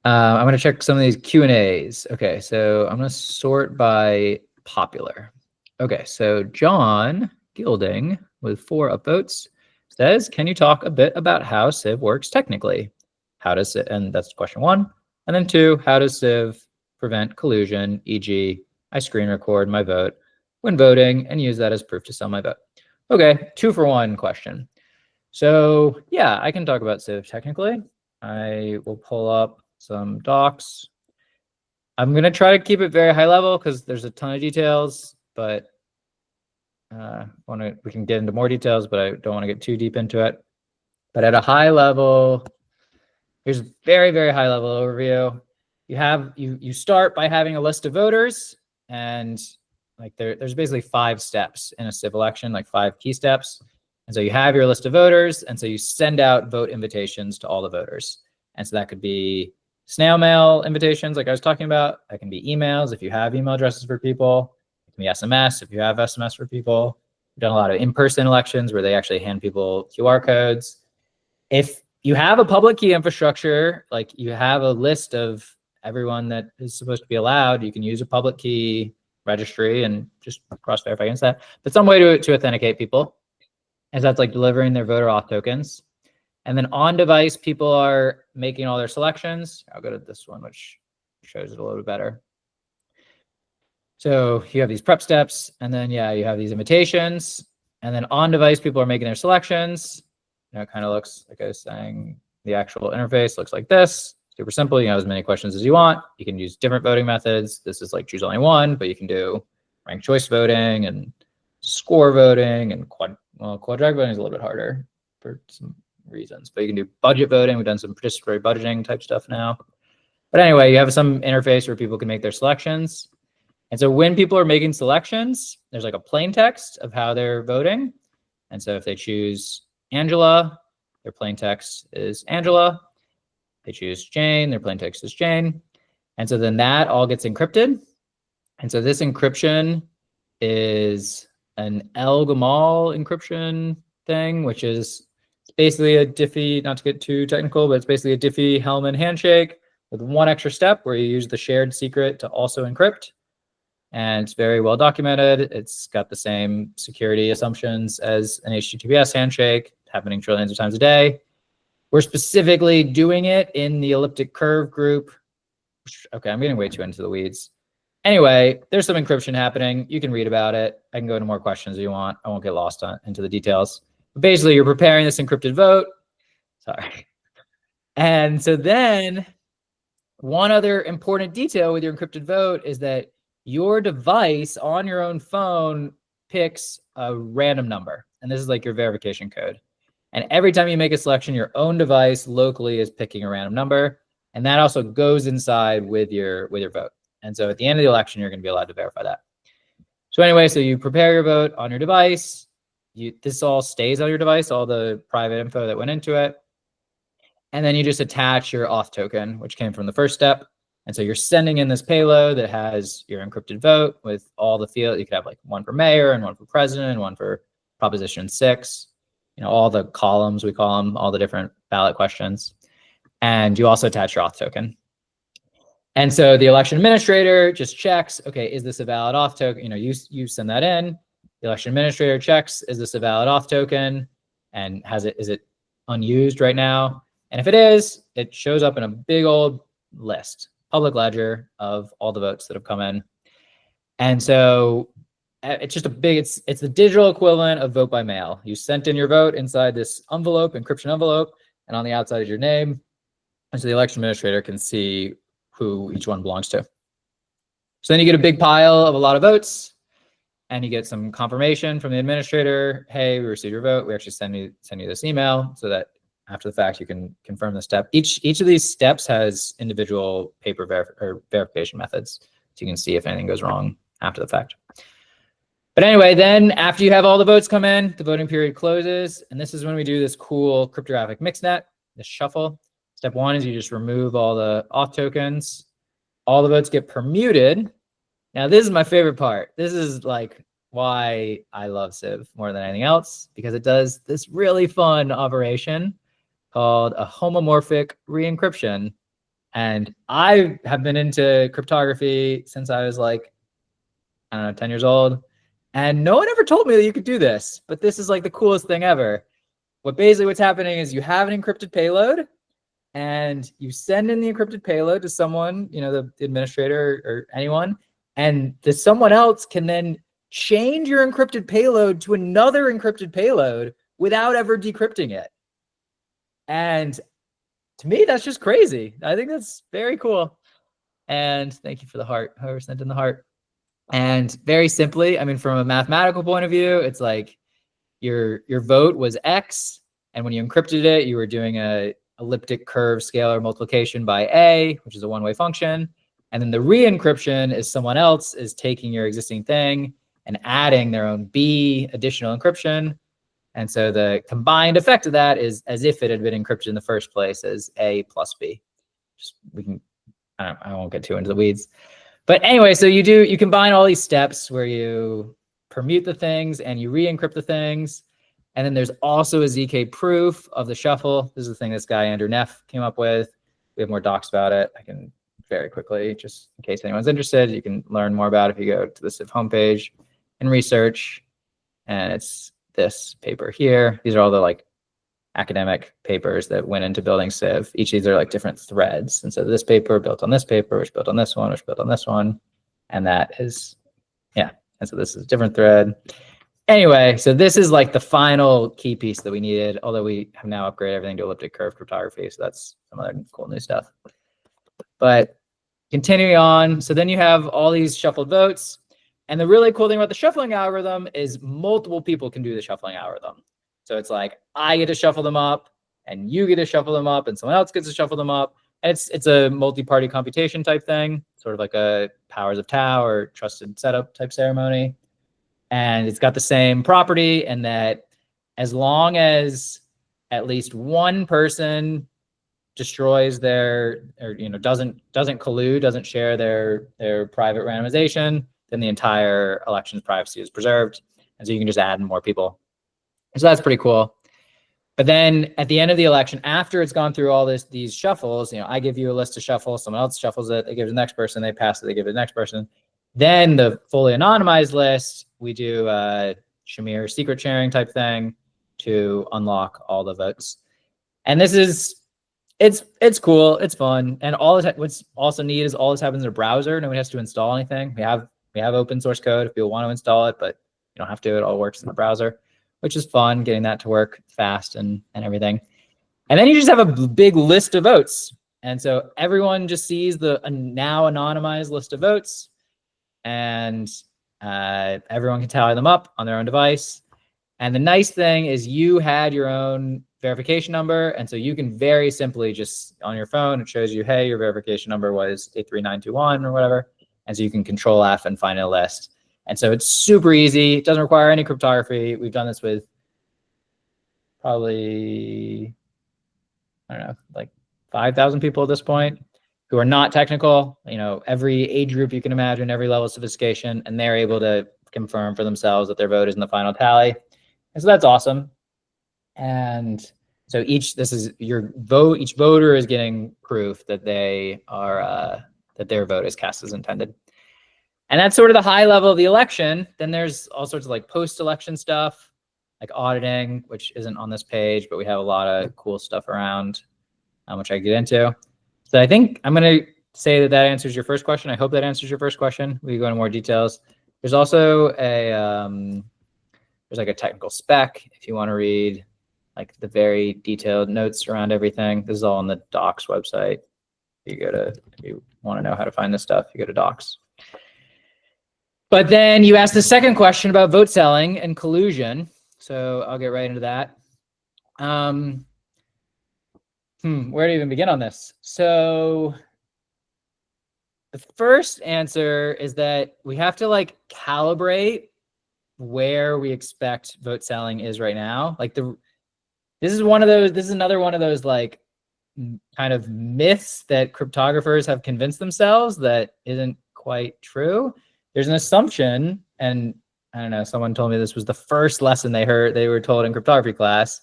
I'm going to check some of these Q&As. Okay, so I'm going to sort by popular. Okay, so John Gilding with 4 upvotes says, can you talk a bit about how SIV works technically? How does it, and that's question 1. And then 2, how does SIV prevent collusion, e.g. I screen record my vote when voting and use that as proof to sell my vote? Okay, 2-for-1 question. So yeah, I can talk about SIV technically. I will pull up some docs. I'm going to try to keep it very high level because there's a ton of details, but we can get into more details, but I don't want to get too deep into it. But at a high level, here's a very, very high level overview. You start by having a list of voters, and like there's basically 5 steps in a SIV election, like 5 key steps. And so you have your list of voters, and so you send out vote invitations to all the voters. And so that could be snail mail invitations, like I was talking about. That can be emails if you have email addresses for people. It can be SMS if you have SMS for people. We've done a lot of in-person elections where they actually hand people QR codes. If you have a public key infrastructure, like you have a list of everyone that is supposed to be allowed, you can use a public key registry and just cross-verify against that. But some way to authenticate people, and that's like delivering their voter auth tokens. And then on device, people are making all their selections. I'll go to this one, which shows it a little bit better. So you have these prep steps, and then yeah, you have these invitations, and then on device, people are making their selections. You know, it kind of looks like I was saying, the actual interface looks like this. Super simple. You can have as many questions as you want. You can use different voting methods. This is like choose only one, but you can do ranked choice voting and score voting and quadratic voting is a little bit harder for some reasons. But you can do budget voting. We've done some participatory budgeting type stuff now. But anyway, you have some interface where people can make their selections. And so when people are making selections, there's like a plain text of how they're voting. And so if they choose Angela, their plain text is Angela. They choose Jane, their plain text is Jane. And so then that all gets encrypted. And so this encryption is an El-Gamal encryption thing, which is basically a Diffie, not to get too technical, but it's basically a Diffie-Hellman handshake with one extra step where you use the shared secret to also encrypt. And it's very well documented. It's got the same security assumptions as an HTTPS handshake, happening trillions of times a day. We're specifically doing it in the elliptic curve group. Okay, I'm getting way too into the weeds. Anyway, there's some encryption happening. You can read about it. I can go into more questions if you want. I won't get lost into the details. But basically, you're preparing this encrypted vote. Sorry. And so then one other important detail with your encrypted vote is that your device on your own phone picks a random number. And this is like your verification code. And every time you make a selection, your own device locally is picking a random number. And that also goes inside with your vote. And so at the end of the election, you're going to be allowed to verify that. So anyway, so you prepare your vote on your device. This all stays on your device, all the private info that went into it. And then you just attach your auth token, which came from the first step. And so you're sending in this payload that has your encrypted vote with all the fields. You could have like one for mayor and one for president and one for Proposition 6. You know, all the columns, we call them, all the different ballot questions. And you also attach your auth token. And so the election administrator just checks, okay, is this a valid auth token? You know, you send that in. The election administrator checks, is this a valid auth token? And is it unused right now? And if it is, it shows up in a big old list, public ledger of all the votes that have come in. And so it's just it's the digital equivalent of vote by mail. You sent in your vote inside this envelope, encryption envelope, and on the outside is your name. And so the election administrator can see who each one belongs to. So then you get a big pile of a lot of votes, and you get some confirmation from the administrator. Hey, we received your vote. We actually send you this email so that after the fact you can confirm the step. Each of these steps has individual paper verification methods, so you can see if anything goes wrong after the fact. But anyway, then after you have all the votes come in, the voting period closes, and this is when we do this cool cryptographic mixnet, this shuffle. Step one is you just remove all the auth tokens. All the votes get permuted. Now, this is my favorite part. This is like why I love SIV more than anything else, because it does this really fun operation called a homomorphic re-encryption. And I have been into cryptography since I was like, I don't know, 10 years old. And no one ever told me that you could do this, but this is like the coolest thing ever. What's happening is you have an encrypted payload, and you send in the encrypted payload to someone, you know, the administrator or anyone, and someone else can then change your encrypted payload to another encrypted payload without ever decrypting it. And to me, that's just crazy. I think that's very cool. And thank you for the heart, whoever sent in the heart. And very simply, I mean, from a mathematical point of view, it's like your vote was X, and when you encrypted it, you were doing a elliptic curve scalar multiplication by A, which is a one-way function. And then the re-encryption is someone else is taking your existing thing and adding their own B additional encryption. And so the combined effect of that is as if it had been encrypted in the first place as A plus B. I won't get too into the weeds. But anyway, so you combine all these steps where you permute the things and you re-encrypt the things. And then there's also a ZK proof of the shuffle. This is the thing this guy, Andrew Neff, came up with. We have more docs about it. I can very quickly, just in case anyone's interested, you can learn more about it if you go to the SIV homepage and research. And it's this paper here. These are all the like academic papers that went into building SIV. Each of these are like different threads. And so this paper built on this paper, which built on this one, which built on this one. And that is, yeah. And so this is a different thread. Anyway, so this is like the final key piece that we needed, although we have now upgraded everything to elliptic curve cryptography. So that's some other cool new stuff. But continuing on, so then you have all these shuffled votes. And the really cool thing about the shuffling algorithm is multiple people can do the shuffling algorithm. So it's like, I get to shuffle them up. and you get to shuffle them up, and someone else gets to shuffle them up. And it's a multi-party computation type thing, sort of like a Powers of Tau or trusted setup type ceremony. And it's got the same property in that as long as at least one person destroys their, or doesn't collude, doesn't share their private randomization, then the entire election's privacy is preserved. And so you can just add more people. So that's pretty cool. But then at the end of the election, after it's gone through all these shuffles, I give you a list to shuffle, someone else shuffles it, they give it to the next person, they pass it, they give it to the next person. Then the fully anonymized list, we do a Shamir secret sharing type thing to unlock all the votes. And this is, it's cool, it's fun. And what's also neat is all this happens in a browser. Nobody has to install anything. We have open source code if people want to install it, but you don't have to, it all works in the browser, which is fun, getting that to work fast and everything. And then you just have a big list of votes. And so everyone just sees the now anonymized list of votes, and everyone can tally them up on their own device. And the nice thing is you had your own verification number. And so you can very simply just on your phone, it shows you, hey, your verification number was 83921 or whatever. And so you can Control F and find a list. And so it's super easy. It doesn't require any cryptography. We've done this with probably, I don't know, like 5,000 people at this point who are not technical, every age group you can imagine, every level of sophistication, and they're able to confirm for themselves that their vote is in the final tally. And so that's awesome. And so each voter is getting proof that they are, that their vote is cast as intended. And that's sort of the high level of the election. Then there's all sorts of like post-election stuff, like auditing, which isn't on this page, but we have a lot of cool stuff around, which I get into. So I think I'm going to say that answers your first question. I hope that answers your first question. We can go into more details. There's also there's like a technical spec if you want to read like the very detailed notes around everything. This is all on the docs website. If you want to know how to find this stuff, you go to docs. But then you asked the second question about vote selling and collusion. So I'll get right into that. Where to even begin on this? So the first answer is that we have to like calibrate where we expect vote selling is right now. Like this is another one of those like kind of myths that cryptographers have convinced themselves that isn't quite true. There's an assumption, and I don't know, someone told me this was the first lesson they were told in cryptography class,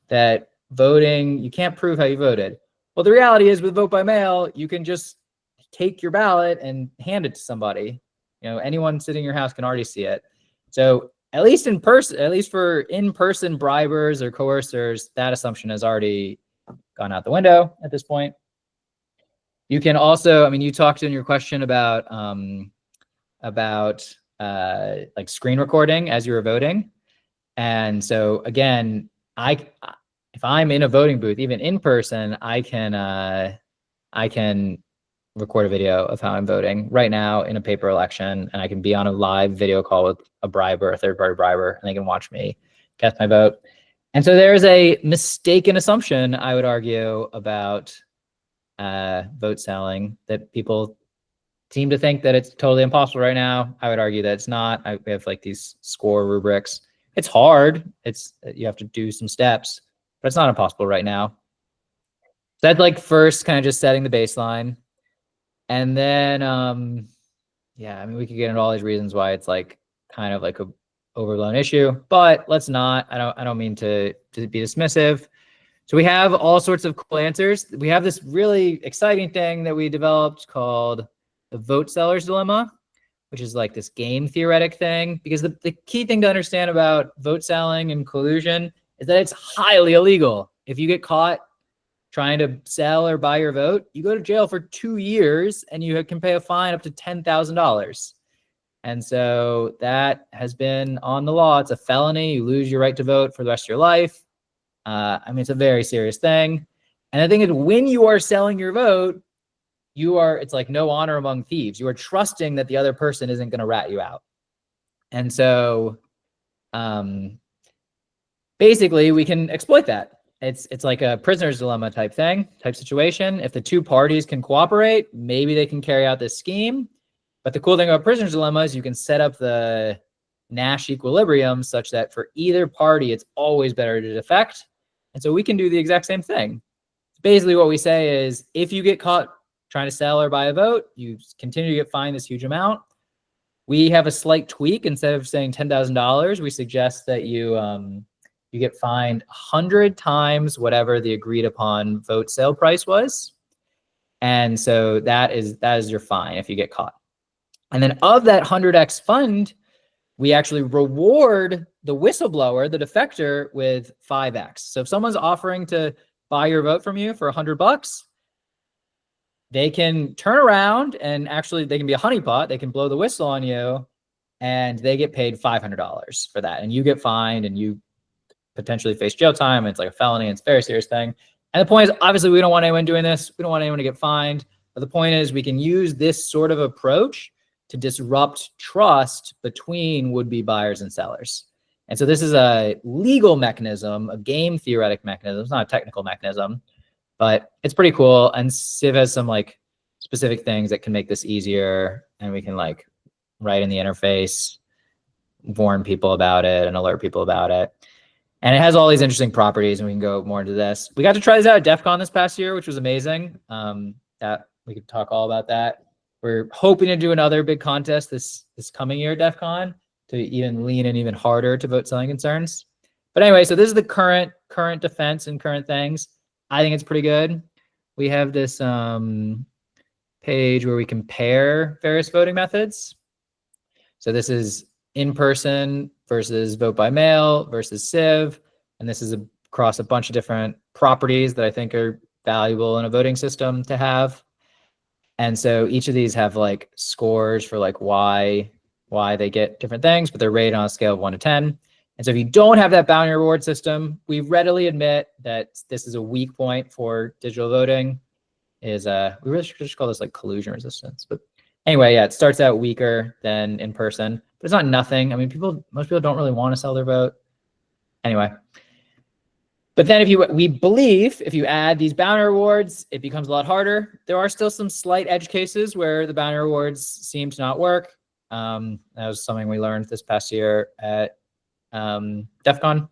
that voting, you can't prove how you voted. Well, the reality is with vote by mail, you can just take your ballot and hand it to somebody. Anyone sitting in your house can already see it. So at least for in-person bribers or coercers, that assumption has already gone out the window at this point. You can also, you talked in your question about like screen recording as you were voting. And so again, if I'm in a voting booth, even in person, I can record a video of how I'm voting right now in a paper election, and I can be on a live video call with a briber, a third-party briber, and they can watch me cast my vote. And so there's a mistaken assumption, I would argue, about vote selling, that people seem to think that it's totally impossible right now. I would argue that it's not. We have like these score rubrics. It's hard. You have to do some steps, but it's not impossible right now. So that's like first kind of just setting the baseline. And then, we could get into all these reasons why it's like kind of like a overblown issue, but let's not. I don't mean to be dismissive. So we have all sorts of cool answers. We have this really exciting thing that we developed called the vote seller's dilemma, which is like this game theoretic thing, because the key thing to understand about vote selling and collusion is that it's highly illegal. If you get caught trying to sell or buy your vote, you go to jail for 2 years and you can pay a fine up to $10,000. And so that has been on the law. It's a felony. You lose your right to vote for the rest of your life. It's a very serious thing. And the thing is, when you are selling your vote, it's like no honor among thieves. You are trusting that the other person isn't going to rat you out. And so basically we can exploit that. it's like a prisoner's dilemma type situation. If the two parties can cooperate, maybe they can carry out this scheme. But the cool thing about prisoner's dilemma is you can set up the Nash equilibrium such that for either party, it's always better to defect. And so we can do the exact same thing. Basically what we say is if you get caught trying to sell or buy a vote, you continue to get fined this huge amount. We have a slight tweak. Instead of saying $10,000, we suggest that you get fined 100 times whatever the agreed upon vote sale price was. And so that is your fine if you get caught. And then of that 100x fund, we actually reward the whistleblower, the defector, with 5x. So if someone's offering to buy your vote from you for $100, they can turn around and actually they can be a honeypot. They can blow the whistle on you and they get paid $500 for that. And you get fined and you potentially face jail time. It's like a felony. It's a very serious thing. And the point is, obviously, we don't want anyone doing this. We don't want anyone to get fined. But the point is we can use this sort of approach to disrupt trust between would-be buyers and sellers. And so this is a legal mechanism, a game theoretic mechanism. It's not a technical mechanism, but it's pretty cool. And SIV has some like specific things that can make this easier. And we can like write in the interface, warn people about it and alert people about it. And it has all these interesting properties, and we can go more into this. We got to try this out at DEF CON this past year, which was amazing. That we could talk all about that. We're hoping to do another big contest this coming year at DEF CON to even lean in even harder to vote selling concerns. But anyway, so this is the current defense and current things. I think it's pretty good. We have this page where we compare various voting methods. So this is in-person versus vote by mail versus SIV. And this is across a bunch of different properties that I think are valuable in a voting system to have. And so each of these have like scores for like why they get different things, but they're rated on a scale of 1 to 10. And so if you don't have that bounty reward system, we readily admit that this is a weak point for digital voting. We really should just call this like collusion resistance. But anyway, yeah, it starts out weaker than in person, but it's not nothing. I mean, most people don't really want to sell their vote. Anyway, but then we believe if you add these bounty rewards, it becomes a lot harder. There are still some slight edge cases where the bounty rewards seem to not work. That was something we learned this past year at DEF CON.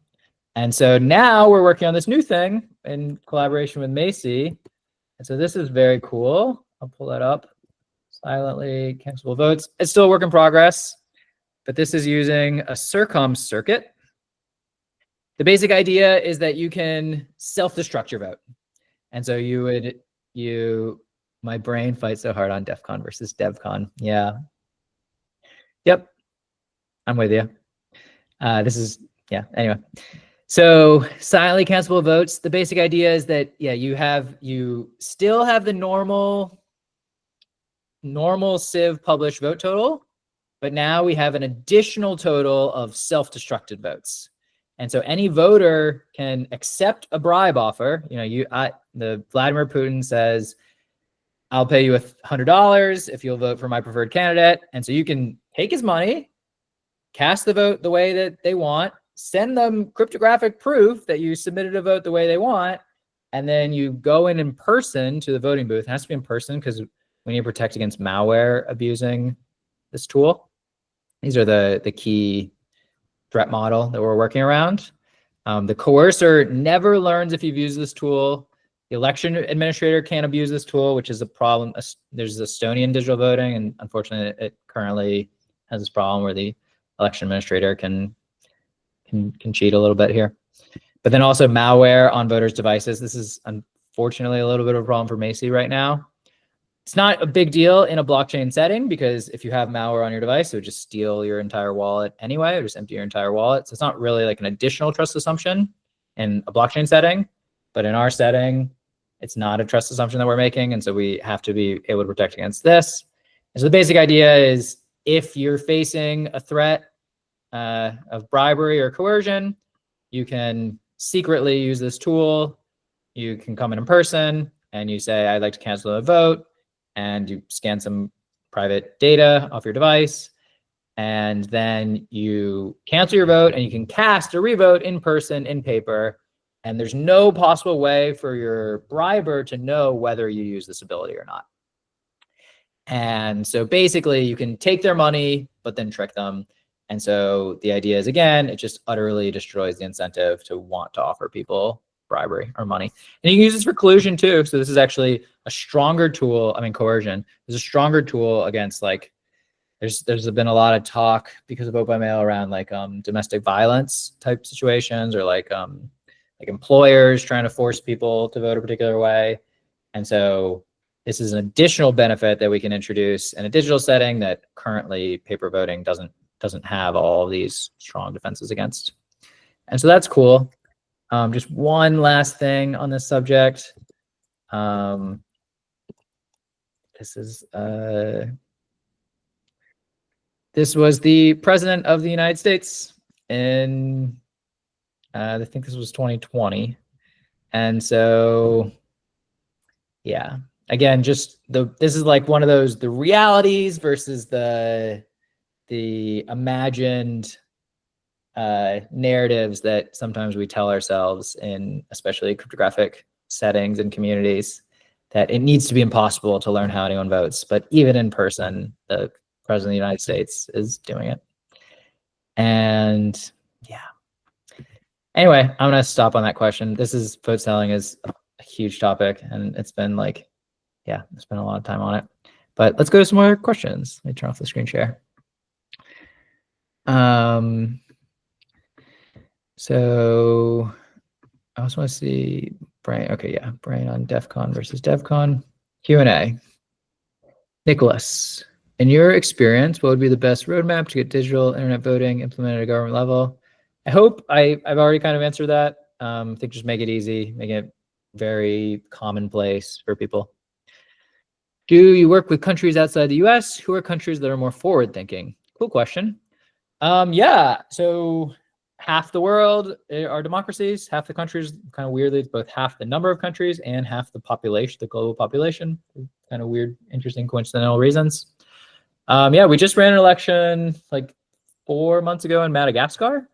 And so now we're working on this new thing in collaboration with Macy. And so this is very cool. I'll pull that up. Silently cancelable votes. It's still a work in progress, but this is using a circum circuit. The basic idea is that you can self-destruct your vote. And so my brain fights so hard on DEF CON versus DevCon. Yeah. Yep. I'm with you. Anyway. So silently cancelable votes. The basic idea is that, yeah, you still have the normal SIV published vote total, but now we have an additional total of self-destructed votes. And so any voter can accept a bribe offer. The Vladimir Putin says, I'll pay you $100 if you'll vote for my preferred candidate. And so you can take his money, cast the vote the way that they want, send them cryptographic proof that you submitted a vote the way they want, and then you go in person to the voting booth. It has to be in person because we need to protect against malware abusing this tool. These are the key threat model that we're working around. The coercer never learns if you've used this tool. The election administrator can't abuse this tool, which is a problem. There's Estonian digital voting, and unfortunately, it currently has this problem where the election administrator can cheat a little bit here. But then also malware on voters' devices. This is unfortunately a little bit of a problem for Macy right now. It's not a big deal in a blockchain setting because if you have malware on your device, it would just steal your entire wallet anyway, or just empty your entire wallet. So it's not really like an additional trust assumption in a blockchain setting, but in our setting, it's not a trust assumption that we're making. And so we have to be able to protect against this. And so the basic idea is if you're facing a threat of bribery or coercion, you can secretly use this tool. You can come in person and you say, I'd like to cancel a vote. And you scan some private data off your device, and then you cancel your vote, and you can cast a revote in person, in paper, and there's no possible way for your briber to know whether you use this ability or not. And so basically you can take their money, but then trick them. And so the idea is, again, it just utterly destroys the incentive to want to offer people bribery or money. And you can use this for collusion too. So this is actually a stronger tool. I mean, coercion is a stronger tool against, like, there's been a lot of talk because of vote by mail around like domestic violence type situations, or like employers trying to force people to vote a particular way. And so this is an additional benefit that we can introduce in a digital setting that currently paper voting doesn't have all of these strong defenses against. And so that's cool. Just one last thing on this subject. This was the president of the United States in, I think this was 2020. And so, yeah, again, just this is like one of those, the realities versus the imagined narratives that sometimes we tell ourselves in especially cryptographic settings and communities, that it needs to be impossible to learn how anyone votes. But even in person, the president of the United States is doing it. And yeah. Anyway, I'm going to stop on that question. This is, vote selling is a huge topic, and it's been like, yeah, there's been a lot of time on it. But let's go to some more questions. Let me turn off the screen share. So I also want to see Brain. Okay, yeah, Brain on DEF CON versus DevCon. Q&A. Nicholas, in your experience, what would be the best roadmap to get digital internet voting implemented at a government level? I hope I've already kind of answered that. I think just make it easy, make it very commonplace for people. Do you work with countries outside the US? Who are countries that are more forward thinking? Cool question. Yeah, so half the world are democracies, half the countries, kind of weirdly, it's both half the number of countries and half the population, the global population. Kind of weird, interesting, coincidental reasons. Yeah, we just ran an election like 4 months ago in Madagascar.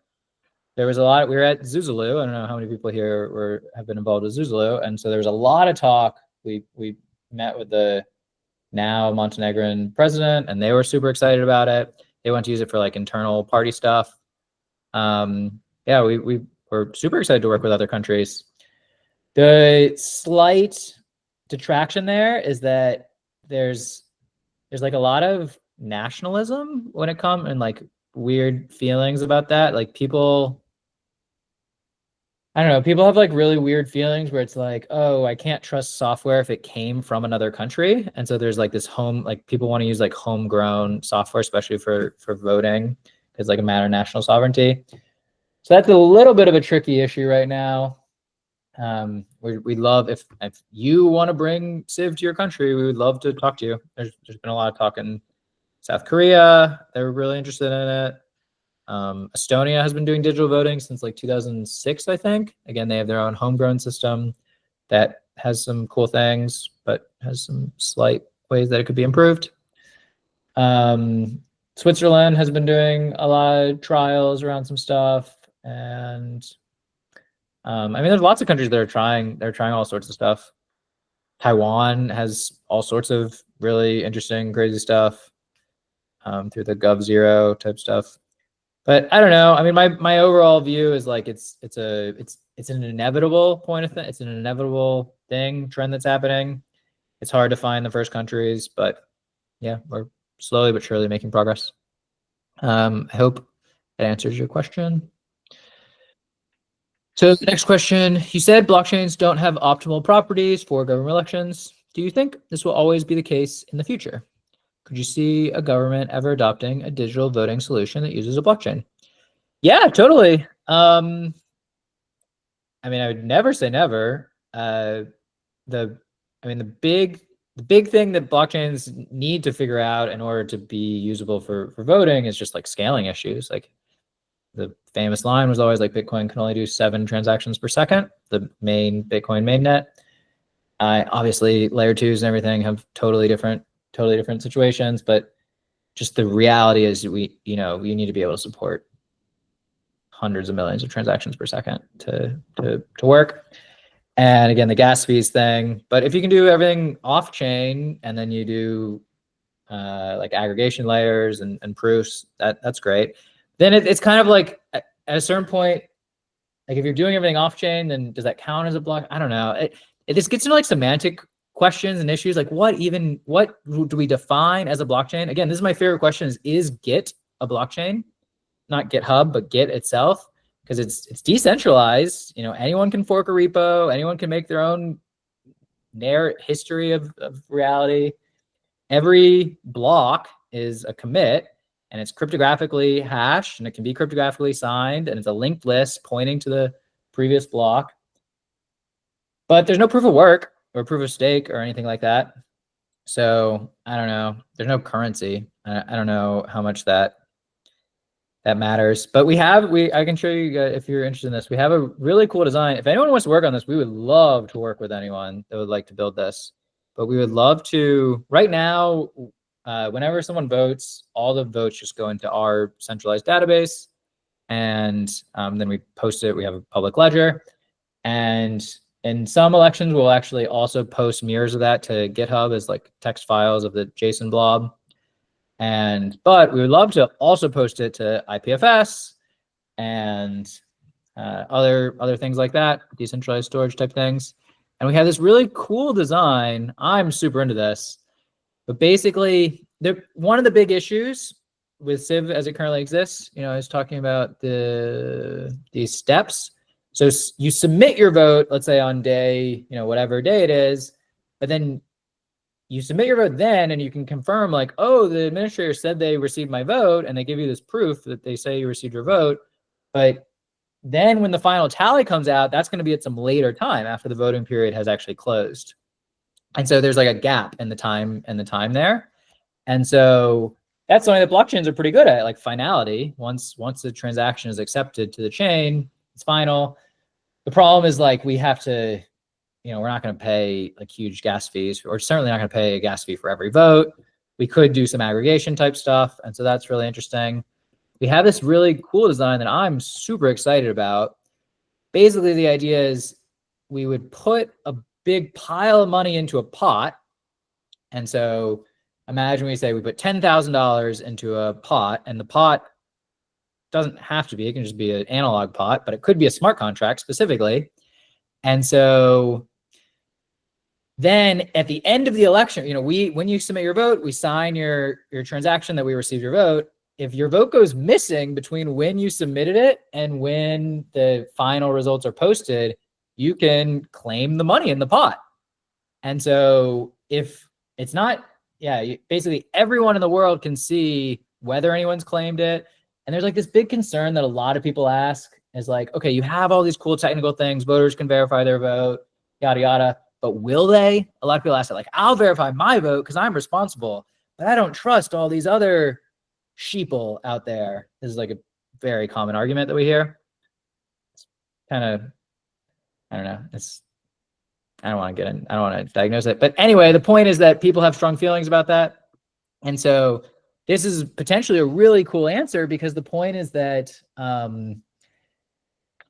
There was a lot, we were at Zuzulu. I don't know how many people here have been involved with Zuzulu. And so there was a lot of talk. We met with the now Montenegrin president, and they were super excited about it. They want to use it for like internal party stuff. Yeah, we were super excited to work with other countries. The slight detraction there is that there's like a lot of nationalism when it comes, and like weird feelings about that. Like people, I don't know, people have like really weird feelings where it's like, oh, I can't trust software if it came from another country. And so there's like this like people want to use like homegrown software, especially for voting, because like a matter of national sovereignty. So that's a little bit of a tricky issue right now. We'd love, if you want to bring SIV to your country, we would love to talk to you. There's been a lot of talk in South Korea. They're really interested in it. Estonia has been doing digital voting since like 2006, I think. Again, they have their own homegrown system that has some cool things, but has some slight ways that it could be improved. Switzerland has been doing a lot of trials around some stuff. And I mean, there's lots of countries that are trying all sorts of stuff. Taiwan has all sorts of really interesting, crazy stuff through the Gov0 type stuff. But I don't know. I mean, my overall view is like it's an inevitable point of thing. It's an inevitable trend that's happening. It's hard to find the first countries, but yeah, we're slowly but surely making progress. I hope that answers your question. So the next question, you said blockchains don't have optimal properties for government elections. Do you think this will always be the case in the future? Could you see a government ever adopting a digital voting solution that uses a blockchain? Yeah, totally. I mean, I would never say never. The big thing that blockchains need to figure out in order to be usable for voting is just like scaling issues. Like the famous line was always like Bitcoin can only do 7 transactions per second, the main Bitcoin mainnet. Obviously layer 2s and everything have totally different situations, but just the reality is you need to be able to support hundreds of millions of transactions per second to work. And again, the gas fees thing. But if you can do everything off chain and then you do like aggregation layers and proofs, that's great. Then it's kind of like at a certain point, like if you're doing everything off chain, then does that count as a block? I don't know. It just gets into like semantic questions and issues. Like what do we define as a blockchain? Again, this is my favorite question: is Git a blockchain? Not GitHub, but Git itself, because it's decentralized. You know, anyone can fork a repo, anyone can make their own history of reality. Every block is a commit, and it's cryptographically hashed, and it can be cryptographically signed, and it's a linked list pointing to the previous block. But there's no proof of work or proof of stake or anything like that. So I don't know. There's no currency. I don't know how much that matters. But I can show you if you're interested in this. We have a really cool design. If anyone wants to work on this, we would love to work with anyone that would like to build this. But we would love to. Right now, whenever someone votes, all the votes just go into our centralized database, and then we post it. We have a public ledger, and in some elections, we'll actually also post mirrors of that to GitHub as like text files of the JSON blob. But we would love to also post it to IPFS and other things like that, decentralized storage type things. And we have this really cool design. I'm super into this. But basically, one of the big issues with SIV as it currently exists, I was talking about these steps. So you submit your vote, let's say on day, whatever day it is, but then you submit your vote then, and you can confirm like, oh, the administrator said they received my vote, and they give you this proof that they say you received your vote. But then when the final tally comes out, that's going to be at some later time after the voting period has actually closed. And so there's like a gap in the time there. And so that's something that blockchains are pretty good at, like finality. Once the transaction is accepted to the chain, it's final. The problem is like we have to, we're not going to pay like huge gas fees, or certainly not going to pay a gas fee for every vote. We could do some aggregation type stuff. And so that's really interesting. We have this really cool design that I'm super excited about. Basically, the idea is we would put a big pile of money into a pot. And so imagine we say we put $10,000 into a pot, and the pot doesn't have to be, it can just be an analog pot, but it could be a smart contract specifically. And so then at the end of the election, when you submit your vote, we sign your transaction that we received your vote. If your vote goes missing between when you submitted it and when the final results are posted, you can claim the money in the pot. And so if it's not, basically everyone in the world can see whether anyone's claimed it. And there's like this big concern that a lot of people ask is like, okay, you have all these cool technical things, voters can verify their vote, yada, yada, but will they? A lot of people ask that, like, I'll verify my vote because I'm responsible, but I don't trust all these other sheeple out there. This is like a very common argument that we hear. It's kind of, I don't know. I don't want to diagnose it. But anyway, the point is that people have strong feelings about that. And so this is potentially a really cool answer, because the point is that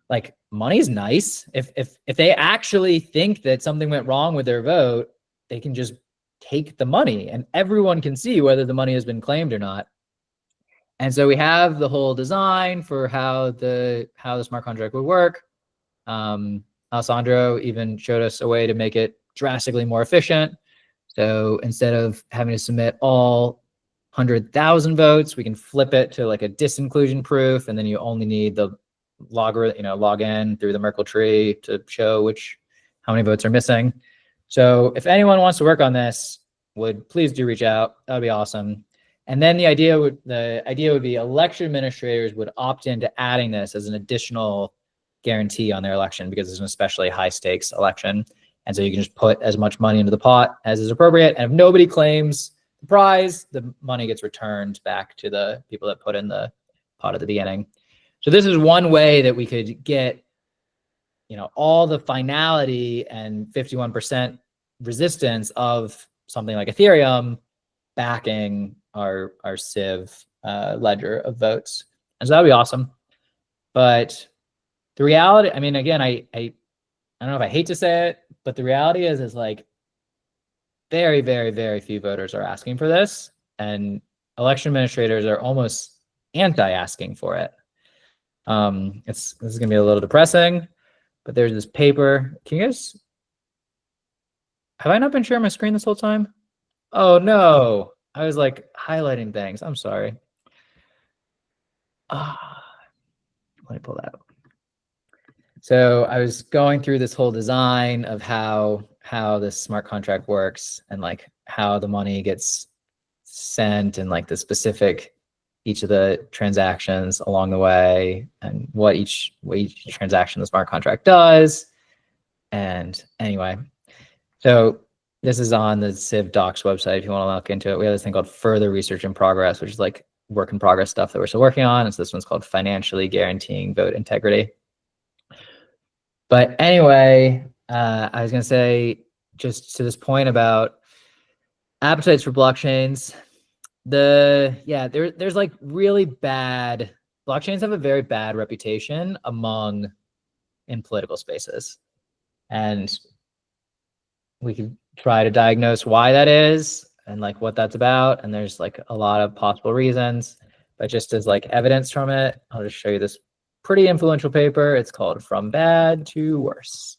like money's nice. If they actually think that something went wrong with their vote, they can just take the money and everyone can see whether the money has been claimed or not. And so we have the whole design for how the smart contract would work. Alessandro even showed us a way to make it drastically more efficient. So instead of having to submit all 100,000 votes, we can flip it to like a disinclusion proof, and then you only need the logarithm, log in through the Merkle tree to show how many votes are missing. So if anyone wants to work on this, please do reach out. That would be awesome. And then the idea would be election administrators would opt into adding this as an additional guarantee on their election, because it's an especially high stakes election. And so you can just put as much money into the pot as is appropriate. And if nobody claims the prize, the money gets returned back to the people that put in the pot at the beginning. So this is one way that we could get, all the finality and 51% resistance of something like Ethereum backing our SIV ledger of votes. And so that would be awesome. But the reality, I mean, again, I don't know if I hate to say it, but the reality is like very, very, very few voters are asking for this, and election administrators are almost anti-asking for it. This is gonna be a little depressing, but there's this paper. Can you guys? Have I not been sharing my screen this whole time? Oh no, I was like highlighting things. I'm sorry. Let me pull that up. So I was going through this whole design of how this smart contract works, and like how the money gets sent, and like the specific each of the transactions along the way, and what each transaction the smart contract does. And anyway, so this is on the SIV docs website if you want to look into it. We have this thing called further research in progress, which is like work in progress stuff that we're still working on. And so this one's called financially guaranteeing vote integrity. But anyway, I was going to say, just to this point about appetites for blockchains, there's like really bad, blockchains have a very bad reputation in political spaces. And we could try to diagnose why that is and like what that's about. And there's like a lot of possible reasons, but just as like evidence from it, I'll just show you this pretty influential paper. It's called From Bad to Worse.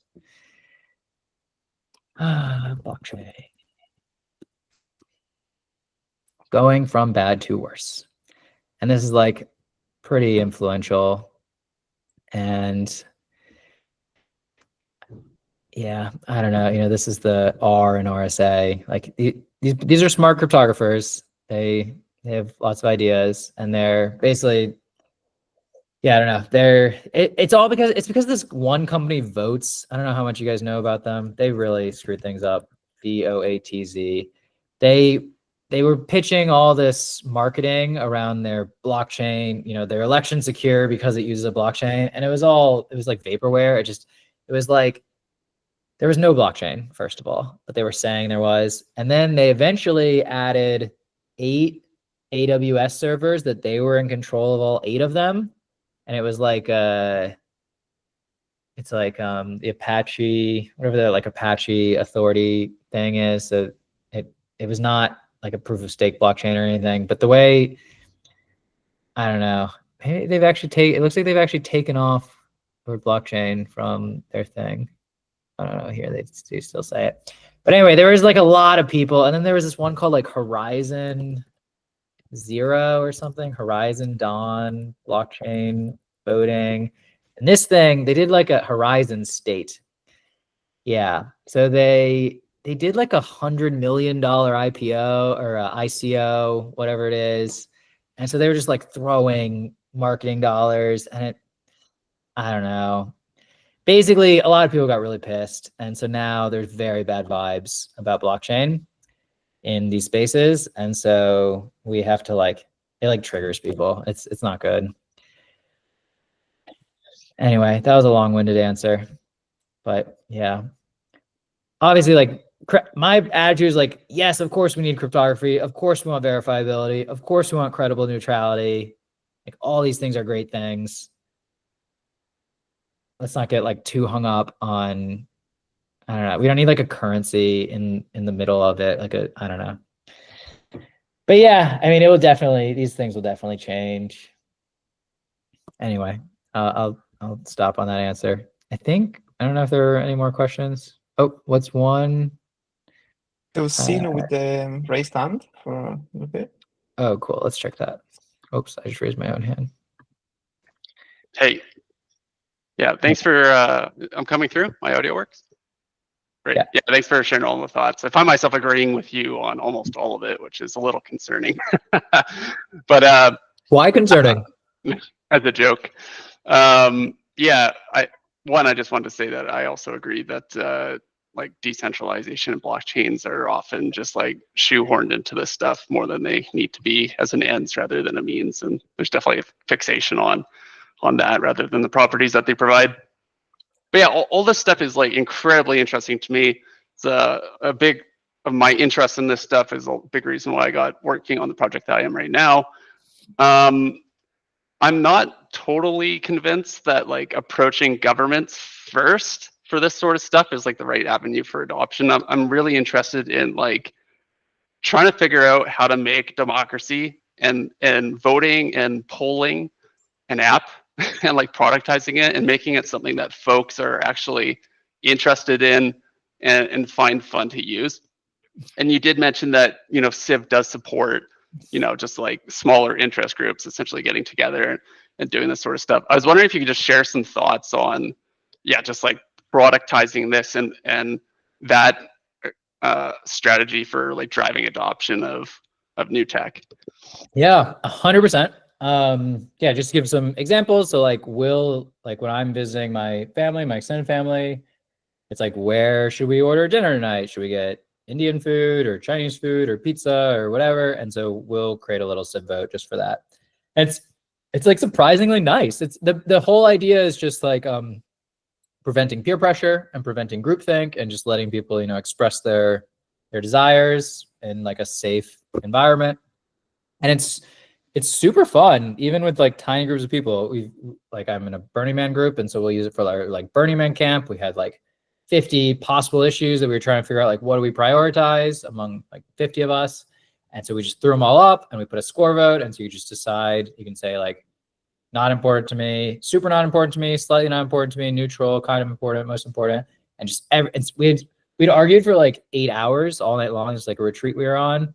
Blockchain. Going from bad to worse. And this is like pretty influential. And yeah, I don't know. You know, this is the R and RSA. Like these are smart cryptographers. They have lots of ideas, and they're basically, yeah, I don't know. It's because this one company Votes. I don't know how much you guys know about them. They really screwed things up. VOATZ. They were pitching all this marketing around their blockchain, you know, their election secure because it uses a blockchain, and it was like vaporware. It was like, there was no blockchain, first of all, but they were saying there was. And then they eventually added 8 AWS servers that they were in control of, all 8 of them. And it was like, it's like the Apache, whatever the like Apache authority thing is. So it was not like a proof of stake blockchain or anything, but the way, I don't know, maybe it looks like they've actually taken off the word blockchain from their thing. I don't know here, they do still say it. But anyway, there was like a lot of people. And then there was this one called like Horizon Zero or something, Horizon Dawn blockchain voting. And this thing, they did like a Horizon state. Yeah, so they did like $100 million IPO or ICO, whatever it is. And so they were just like throwing marketing dollars, and I don't know. Basically, a lot of people got really pissed. And so now there's very bad vibes about blockchain in these spaces. And so we have to it like triggers people. It's not good. Anyway, that was a long-winded answer, but yeah. Obviously, like my attitude is like, yes, of course we need cryptography. Of course we want verifiability. Of course we want credible neutrality. Like all these things are great things. Let's not get like too hung up on, I don't know. We don't need like a currency in the middle of it. I don't know. But yeah, I mean, these things will definitely change. Anyway, I'll stop on that answer. I don't know if there are any more questions. Oh, what's one? There was Sino with the raised hand for a little bit. Oh, cool. Let's check that. Oops, I just raised my own hand. Hey. Yeah, thanks for, I'm coming through. My audio works? Great. Yeah, thanks for sharing all the thoughts. I find myself agreeing with you on almost all of it, which is a little concerning. But why concerning? As a joke. Yeah, I just wanted to say that I also agree that like decentralization and blockchains are often just like shoehorned into this stuff more than they need to be as an ends rather than a means. And there's definitely a fixation on that rather than the properties that they provide. But yeah, all this stuff is like incredibly interesting to me. It's a big of my interest in this stuff is a big reason why I got working on the project that I am right now. I'm not totally convinced that like approaching governments first for this sort of stuff is like the right avenue for adoption. I'm really interested in like trying to figure out how to make democracy and voting and polling an app and like productizing it and making it something that folks are actually interested in and find fun to use. And you did mention that, you know, SIV does support, you know, just like smaller interest groups essentially getting together and doing this sort of stuff. I was wondering if you could just share some thoughts on, yeah, just like productizing this and that strategy for like driving adoption of new tech. Yeah, 100%. Yeah, just to give some examples. So like when I'm visiting my family, my extended family, it's like, where should we order dinner tonight? Should we get Indian food or Chinese food or pizza or whatever? And so we'll create a little SIV vote just for that. And it's like surprisingly nice. It's the whole idea is just like preventing peer pressure and preventing groupthink and just letting people, you know, express their desires in like a safe environment. And it's super fun, even with like tiny groups of people. I'm in a Burning Man group, and so we'll use it for our like Burning Man camp. We had like 50 possible issues that we were trying to figure out, like, what do we prioritize among like 50 of us? And so we just threw them all up and we put a score vote. And so you just decide, you can say like, not important to me, super not important to me, slightly not important to me, neutral, kind of important, most important. And just we'd argued for like 8 hours all night long. It's like a retreat we were on.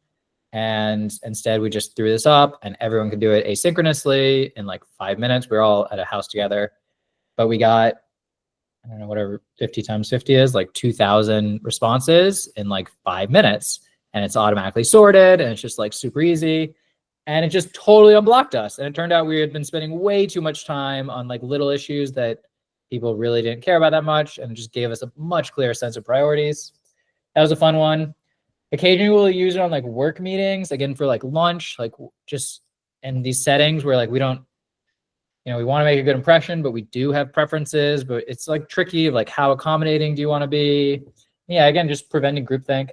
And instead we just threw this up and everyone could do it asynchronously in like 5 minutes. We were all at a house together, but we got, I don't know, whatever 50 times 50 is, like 2,000 responses in like 5 minutes. And it's automatically sorted and it's just like super easy. And it just totally unblocked us. And it turned out we had been spending way too much time on like little issues that people really didn't care about that much. And it just gave us a much clearer sense of priorities. That was a fun one. Occasionally we'll use it on like work meetings, again, for like lunch, like just in these settings where like we don't, you know, we want to make a good impression, but we do have preferences, but it's like tricky, like how accommodating do you want to be? Yeah, again, just preventing groupthink.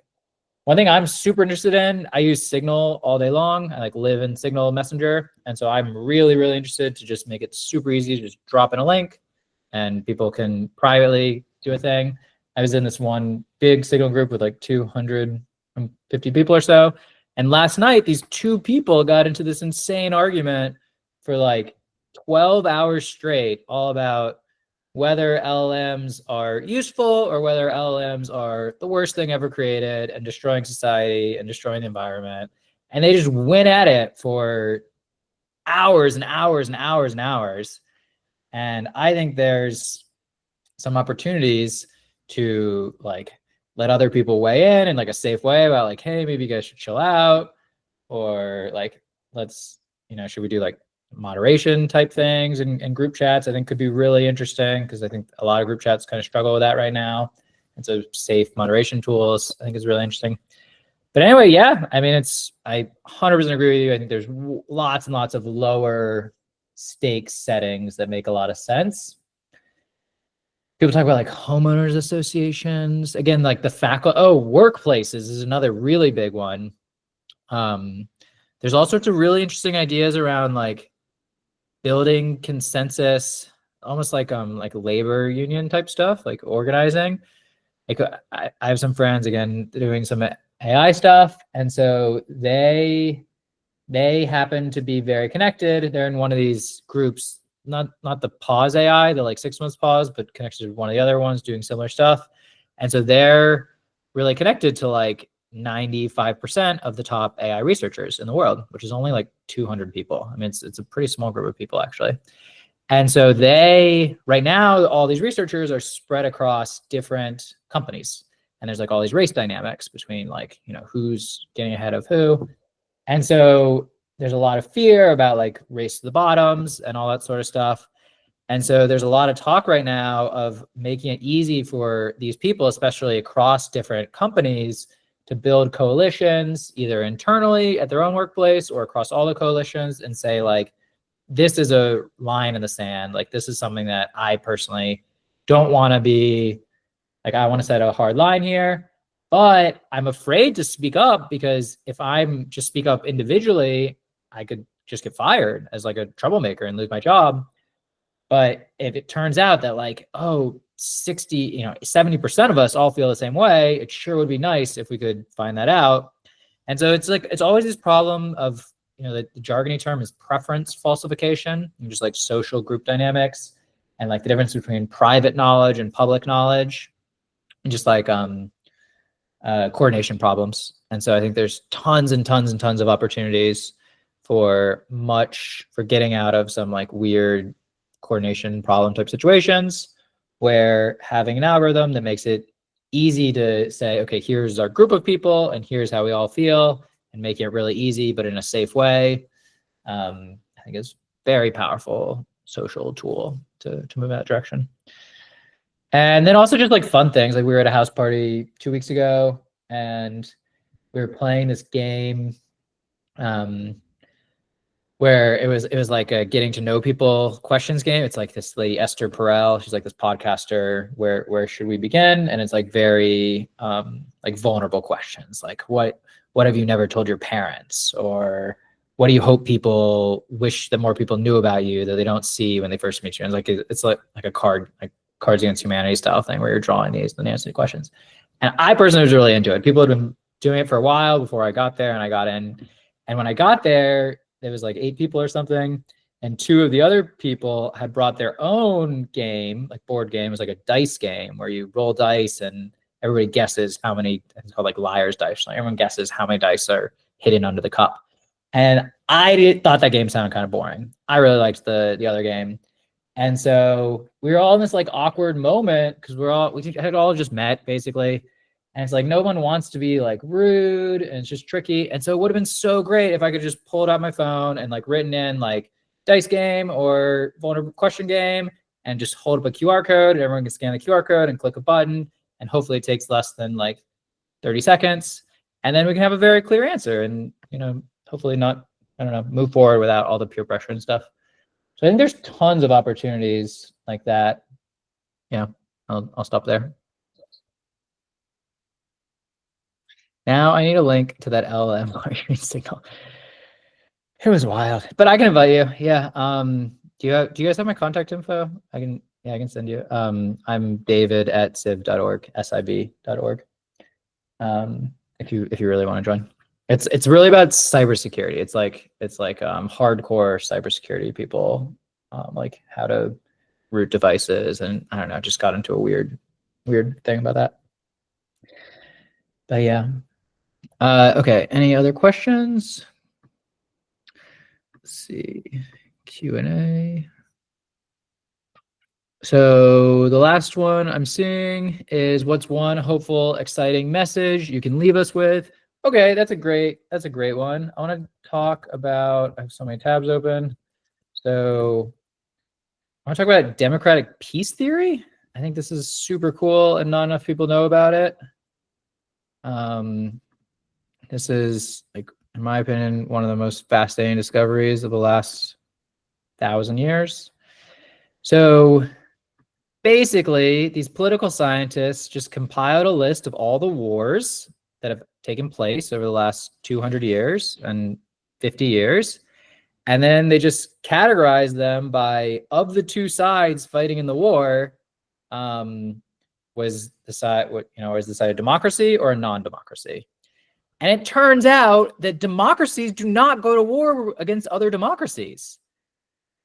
One thing I'm super interested in, I use Signal all day long. I like live in Signal Messenger. And so I'm really, really interested to just make it super easy to just drop in a link and people can privately do a thing. I was in this one big Signal group with like 250 people or so. And last night, these two people got into this insane argument for like 12 hours straight, all about whether LLMs are useful or whether LLMs are the worst thing ever created and destroying society and destroying the environment. And they just went at it for hours and hours and hours and hours. And I think there's some opportunities to like let other people weigh in like a safe way about like, hey, maybe you guys should chill out, or like, let's, you know, should we do like moderation type things and group chats? I think could be really interesting because I think a lot of group chats kind of struggle with that right now. And so safe moderation tools, I think, is really interesting. But anyway, yeah, I mean, I 100% agree with you. I think there's lots and lots of lower stakes settings that make a lot of sense. People talk about like homeowners associations. Again, like the workplaces is another really big one. There's all sorts of really interesting ideas around like building consensus, almost like labor union type stuff, like organizing. Like I have some friends, again, doing some AI stuff. And so they happen to be very connected. They're in one of these groups, not the pause AI, the like 6 months pause, but connected to one of the other ones doing similar stuff. And so they're really connected to like 95% of the top AI researchers in the world, which is only like 200 people. I mean, it's a pretty small group of people actually. And so right now, all these researchers are spread across different companies. And there's like all these race dynamics between like, you know, who's getting ahead of who. And so there's a lot of fear about like race to the bottoms and all that sort of stuff. And so there's a lot of talk right now of making it easy for these people, especially across different companies, to build coalitions, either internally at their own workplace or across all the coalitions, and say like, this is a line in the sand. Like, this is something that I personally don't want to be, like, I want to set a hard line here, but I'm afraid to speak up because if I'm just speak up individually, I could just get fired as like a troublemaker and lose my job. But if it turns out that like, oh, 70% of us all feel the same way, it sure would be nice if we could find that out. And so it's like, it's always this problem of, the jargony term is preference falsification, and just like social group dynamics, and like the difference between private knowledge and public knowledge, and just like coordination problems. And so I think there's tons and tons and tons of opportunities for getting out of some like weird coordination problem type situations, where having an algorithm that makes it easy to say, okay, here's our group of people and here's how we all feel, and making it really easy but in a safe way, I think is very powerful social tool to move in that direction. And then also just like fun things, like we were at a house party 2 weeks ago and we were playing this game where it was like a getting to know people questions game. It's like this lady, Esther Perel, she's like this podcaster, where should we begin? And it's like very like vulnerable questions, like what have you never told your parents? Or what do you hope people wish that more people knew about you that they don't see when they first meet you? And it's like a card, like Cards Against Humanity style thing where you're drawing these and answering questions. And I personally was really into it. People had been doing it for a while before I got there, and I got in. And when I got there, there was like 8 people or something, and 2 of the other people had brought their own game, like board game. It was like a dice game where you roll dice and everybody guesses how many. It's called like liar's dice. Like everyone guesses how many dice are hidden under the cup. And I thought that game sounded kind of boring. I really liked the other game. And so we were all in this like awkward moment because we had all just met basically. And it's like, no one wants to be like rude, and it's just tricky. And so it would have been so great if I could just pull it out my phone and like written in like dice game or vulnerable question game, and just hold up a QR code, and everyone can scan the QR code and click a button. And hopefully it takes less than like 30 seconds. And then we can have a very clear answer and, hopefully not, move forward without all the peer pressure and stuff. So I think there's tons of opportunities like that. Yeah, I'll stop there. Now I need a link to that LLM marketing signal. It was wild, but I can invite you. Yeah. Do you guys have my contact info? I can send you. I'm David at siv.org, SIV.org. If you really want to join. It's really about cybersecurity. It's like hardcore cybersecurity people, like how to root devices, and I don't know, just got into a weird thing about that. But yeah. Okay, any other questions? Let's see, Q&A. So the last one I'm seeing is, what's one hopeful, exciting message you can leave us with? Okay, that's a great one. I want to talk about, I have so many tabs open. So I want to talk about democratic peace theory. I think this is super cool and not enough people know about it. This is, like, in my opinion, one of the most fascinating discoveries of the last 1,000 years. So basically, these political scientists just compiled a list of all the wars that have taken place over the last 200 years and 50 years. And then they just categorized them by, of the 2 sides fighting in the war, was the side a democracy or a non-democracy? And it turns out that democracies do not go to war against other democracies.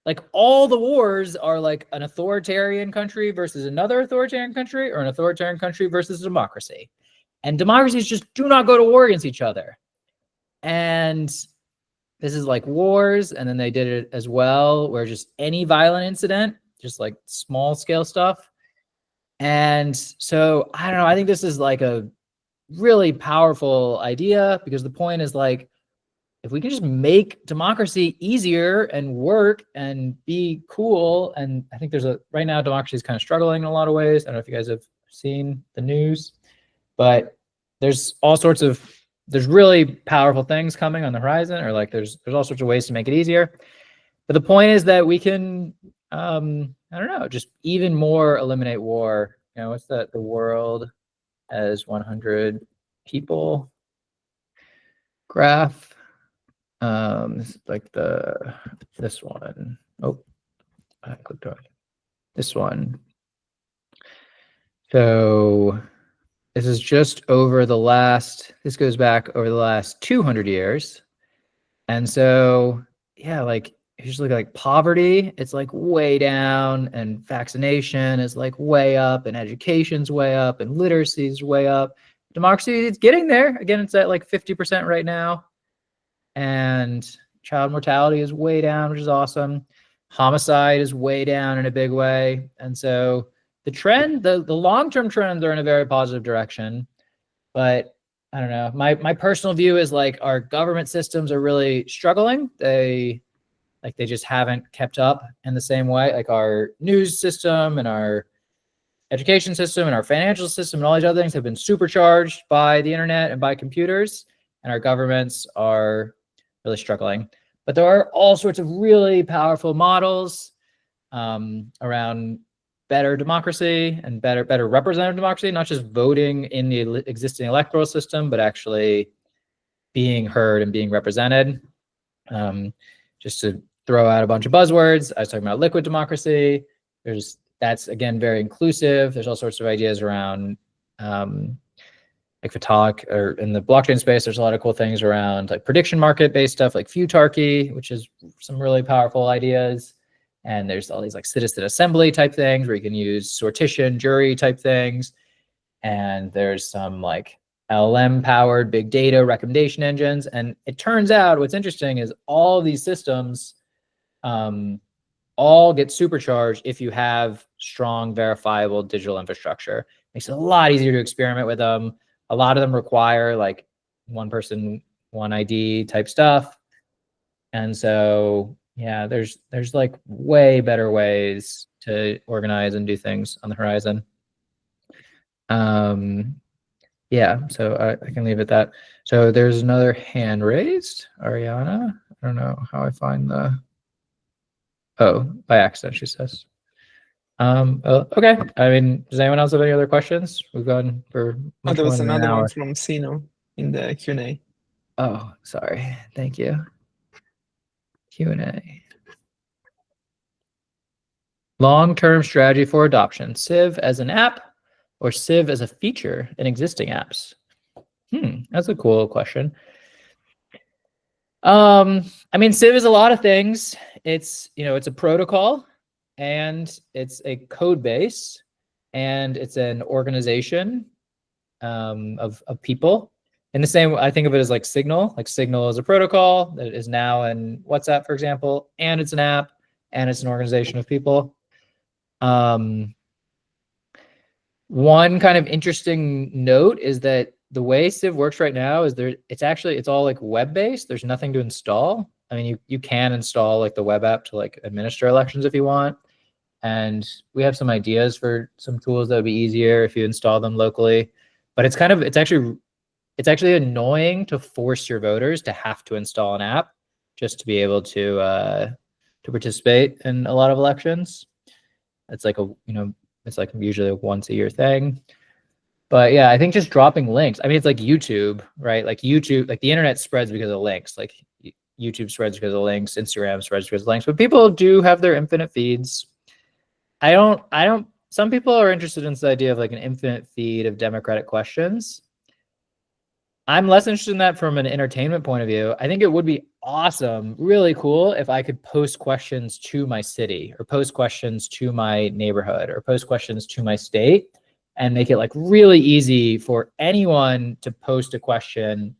Like, all the wars are like an authoritarian country versus another authoritarian country, or an authoritarian country versus a democracy. And democracies just do not go to war against each other. And this is like wars. And then they did it as well, where just any violent incident, just like small scale stuff. And so, I don't know, I think this is like a really powerful idea, because the point is, like, if we can just make democracy easier and work and be cool, and I think right now democracy is kind of struggling in a lot of ways. I don't know if you guys have seen the news, but there's really powerful things coming on the horizon, or like there's all sorts of ways to make it easier. But the point is that we can, I don't know, just even more eliminate war. What's that? The world as 100 people graph. Like this one. Oh, I clicked on this one. So this is just over the last, this goes back over the last 200 years. And so, yeah, like if you just look at like poverty, it's like way down, and vaccination is like way up, and education's way up, and literacy is way up. Democracy, it's getting there. Again, it's at like 50% right now. And child mortality is way down, which is awesome. Homicide is way down in a big way. And so the trend, the long-term trends are in a very positive direction. But I don't know. My personal view is like our government systems are really struggling. They just haven't kept up in the same way. Like our news system and our education system and our financial system and all these other things have been supercharged by the internet and by computers, and our governments are really struggling. But there are all sorts of really powerful models around better democracy and better representative democracy, not just voting in the existing electoral system, but actually being heard and being represented. Just to throw out a bunch of buzzwords, I was talking about liquid democracy. That's again very inclusive. There's all sorts of ideas around like Vitalik, or in the blockchain space, there's a lot of cool things around like prediction market based stuff like futarchy, which is some really powerful ideas. And there's all these like citizen assembly type things where you can use sortition, jury type things. And there's some like LLM powered big data recommendation engines. And it turns out what's interesting is all of these systems all get supercharged if you have strong, verifiable digital infrastructure. Makes it a lot easier to experiment with them. A lot of them require like one person, one ID type stuff. And so, yeah, there's like way better ways to organize and do things on the horizon. Yeah, so I can leave it at that. So there's another hand raised, Ariana. I don't know how I find the, oh, by accident, she says. Okay, I mean, does anyone else have any other questions? We've gone for much there more was than an another hour. one from Sino in the Q&A. Oh, sorry. Thank you. Q&A. Long-term strategy for adoption, SIV as an app or SIV as a feature in existing apps? That's a cool question. I mean, SIV is a lot of things. It's, it's a protocol, and it's a code base, and it's an organization of people. In the same, I think of it as like Signal. Like Signal is a protocol that is now in WhatsApp, for example, and it's an app, and it's an organization of people. One kind of interesting note is that the way SIV works right now is it's all like web-based. There's nothing to install. I mean, you can install like the web app to like administer elections if you want. And we have some ideas for some tools that would be easier if you install them locally. But it's actually annoying to force your voters to have to install an app just to be able to participate in a lot of elections. It's like it's like usually a once a year thing. But yeah, I think just dropping links. I mean, it's like YouTube, right? Like YouTube, like the internet spreads because of links. Like YouTube spreads because of links, Instagram spreads because of links. But people do have their infinite feeds. Some people are interested in this idea of like an infinite feed of democratic questions. I'm less interested in that from an entertainment point of view. I think it would be awesome, really cool, if I could post questions to my city, or post questions to my neighborhood, or post questions to my state, and make it like really easy for anyone to post a question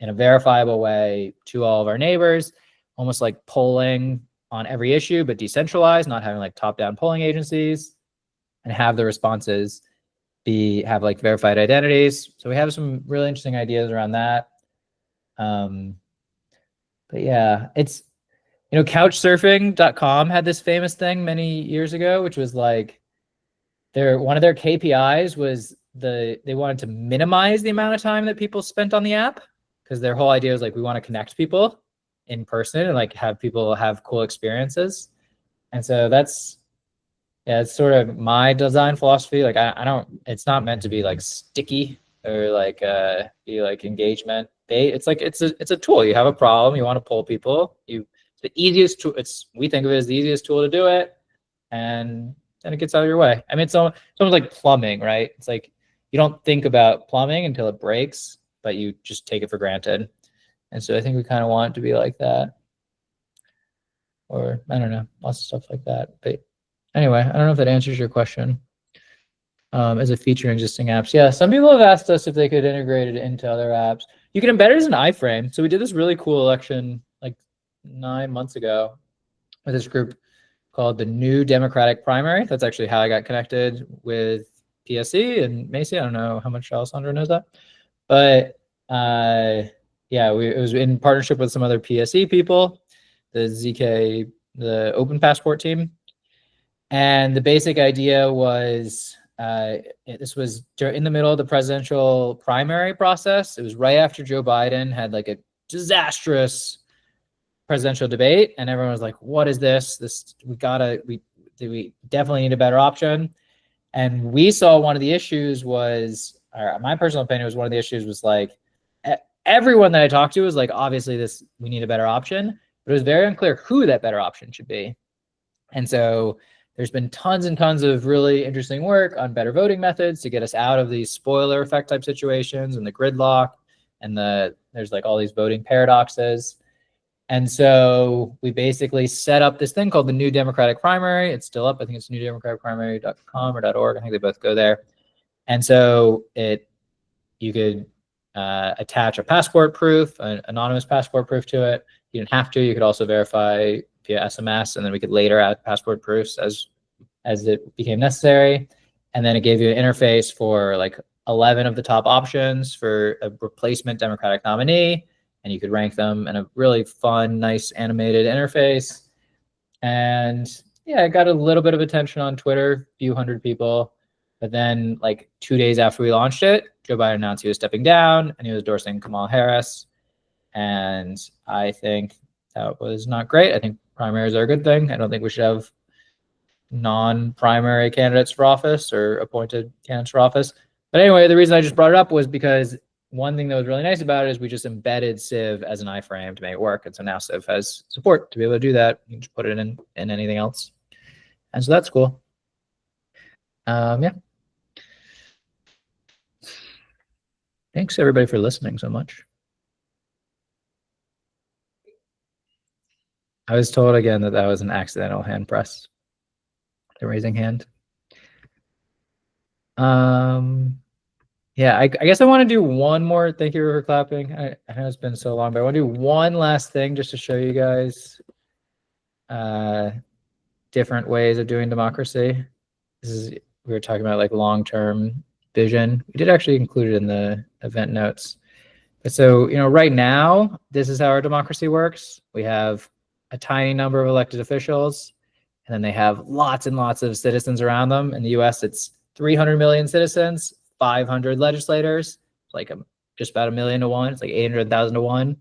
in a verifiable way to all of our neighbors, almost like polling on every issue, but decentralized, not having like top-down polling agencies, and have the responses have like verified identities. So we have some really interesting ideas around that. But yeah, it's, couchsurfing.com had this famous thing many years ago, which was like one of their KPIs was they wanted to minimize the amount of time that people spent on the app, because their whole idea was like, we want to connect people in person and like have people have cool experiences. And so it's sort of my design philosophy. Like it's not meant to be like sticky. or like be like engagement bait. It's like it's a tool. You have a problem, you want to poll people. The easiest tool. We think of it as the easiest tool to do it, and then it gets out of your way. I mean, it's almost like plumbing, right? It's like you don't think about plumbing until it breaks, but you just take it for granted. And so I think we kind of want it to be like that, or I don't know, lots of stuff like that. But anyway, I don't know if that answers your question. As a feature in existing apps. Yeah, some people have asked us if they could integrate it into other apps. You can embed it as an iframe. So we did this really cool election like 9 months ago with this group called the New Democratic Primary. That's actually how I got connected with PSE and Macy. I don't know how much Alessandro knows that. But yeah, it was in partnership with some other PSE people, the ZK, the Open Passport team. And the basic idea was, this was in the middle of the presidential primary process. It was right after Joe Biden had like a disastrous presidential debate, and everyone was like, what is this? We definitely need a better option. And we saw one of the issues was, or my personal opinion was, one of the issues was like, everyone that I talked to was like, obviously we need a better option, but it was very unclear who that better option should be. And so there's been tons and tons of really interesting work on better voting methods to get us out of these spoiler effect type situations and the gridlock, and there's like all these voting paradoxes. And so we basically set up this thing called the New Democratic Primary. It's still up. I think it's newdemocraticprimary.com or .org. I think they both go there. And so you could attach a passport proof, an anonymous passport proof to it. You didn't have to. You could also verify via SMS, and then we could later add passport proofs as it became necessary. And then it gave you an interface for like 11 of the top options for a replacement Democratic nominee, and you could rank them in a really fun, nice animated interface. And yeah, it got a little bit of attention on Twitter, a few hundred people. But then like 2 days after we launched it, Joe Biden announced he was stepping down and he was endorsing Kamala Harris. And I think that was not great. I think primaries are a good thing. I don't think we should have non-primary candidates for office or appointed candidates for office. But anyway, the reason I just brought it up was because one thing that was really nice about it is we just embedded SIV as an iframe to make it work. And so now SIV has support to be able to do that. You can just put it in anything else. And so that's cool. Yeah. Thanks everybody for listening so much. I was told again that was an accidental hand press, the raising hand. Yeah, I guess I want to do one more. Thank you for clapping. I know it's been so long, but I want to do one last thing just to show you guys different ways of doing democracy. We were talking about like long-term vision. We did actually include it in the event notes. But so, right now, this is how our democracy works. We have a tiny number of elected officials, and then they have lots and lots of citizens around them. In the US, it's 300 million citizens, 500 legislators, like just about 1 million to 1. It's like 800,000 to 1.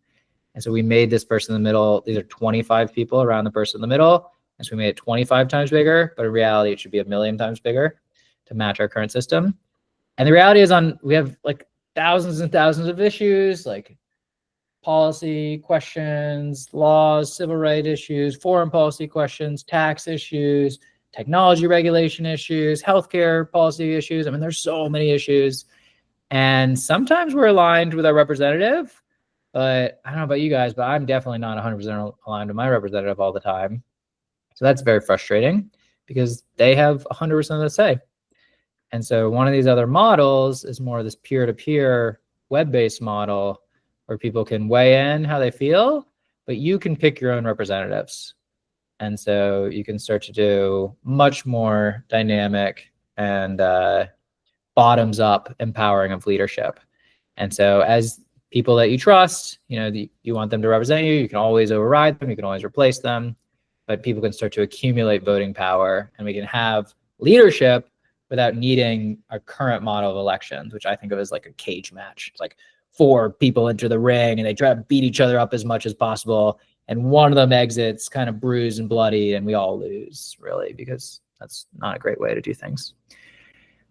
And so we made this person in the middle. These are 25 people around the person in the middle. And so we made it 25 times bigger, but in reality, it should be 1 million times bigger to match our current system. And the reality is we have like thousands and thousands of issues, like policy questions, laws, civil rights issues, foreign policy questions, tax issues, technology regulation issues, healthcare policy issues. I mean, there's so many issues. And sometimes we're aligned with our representative, but I don't know about you guys, but I'm definitely not 100% aligned with my representative all the time. So that's very frustrating because they have 100% of the say. And so one of these other models is more of this peer-to-peer web-based model where people can weigh in how they feel, but you can pick your own representatives. And so you can start to do much more dynamic and bottoms-up empowering of leadership. And so as people that you trust, you want them to represent you, you can always override them, you can always replace them, but people can start to accumulate voting power, and we can have leadership without needing our current model of elections, which I think of as like a cage match. It's like 4 people enter the ring and they try to beat each other up as much as possible. And one of them exits kind of bruised and bloody, and we all lose, really, because that's not a great way to do things.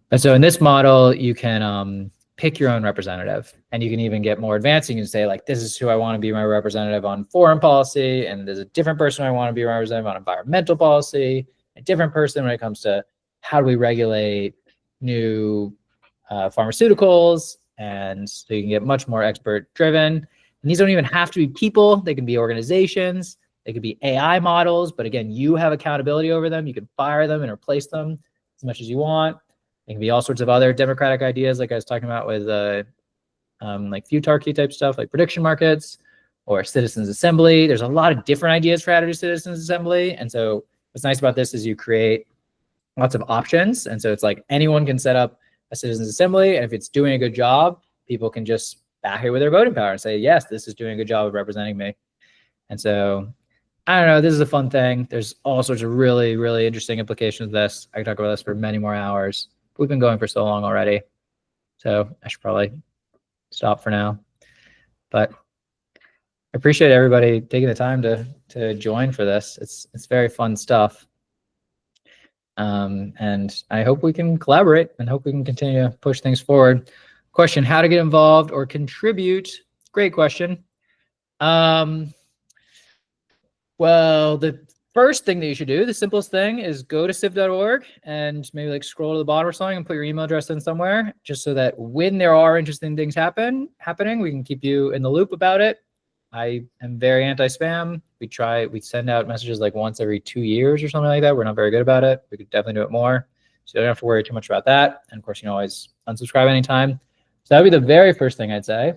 And so in this model, you can pick your own representative. And you can even get more advanced. You can say like, this is who I want to be my representative on foreign policy. And there's a different person I want to be my representative on environmental policy, a different person when it comes to how do we regulate new pharmaceuticals. And so you can get much more expert driven. And these don't even have to be people. They can be organizations. They could be AI models. But again, you have accountability over them. You can fire them and replace them as much as you want. It can be all sorts of other democratic ideas, like I was talking about with like futarchy type stuff, like prediction markets or citizens assembly. There's a lot of different ideas for how to do citizens assembly. And so what's nice about this is you create lots of options. And so it's like anyone can set up a citizens assembly. And if it's doing a good job, people can just back it with their voting power and say, yes, this is doing a good job of representing me. And so I don't know, this is a fun thing. There's all sorts of really, really interesting implications of this. I could talk about this for many more hours. We've been going for so long already. So I should probably stop for now. But I appreciate everybody taking the time to join for this. It's very fun stuff. And I hope we can collaborate and hope we can continue to push things forward. Question, how to get involved or contribute? Great question. Well, the first thing that you should do, the simplest thing, is go to SIV.org and maybe like scroll to the bottom or something and put your email address in somewhere, just so that when there are interesting things happening, we can keep you in the loop about it. I am very anti-spam. We send out messages like once every 2 years or something like that. We're not very good about it. We could definitely do it more. So you don't have to worry too much about that. And of course, you can always unsubscribe anytime. So that would be the very first thing I'd say.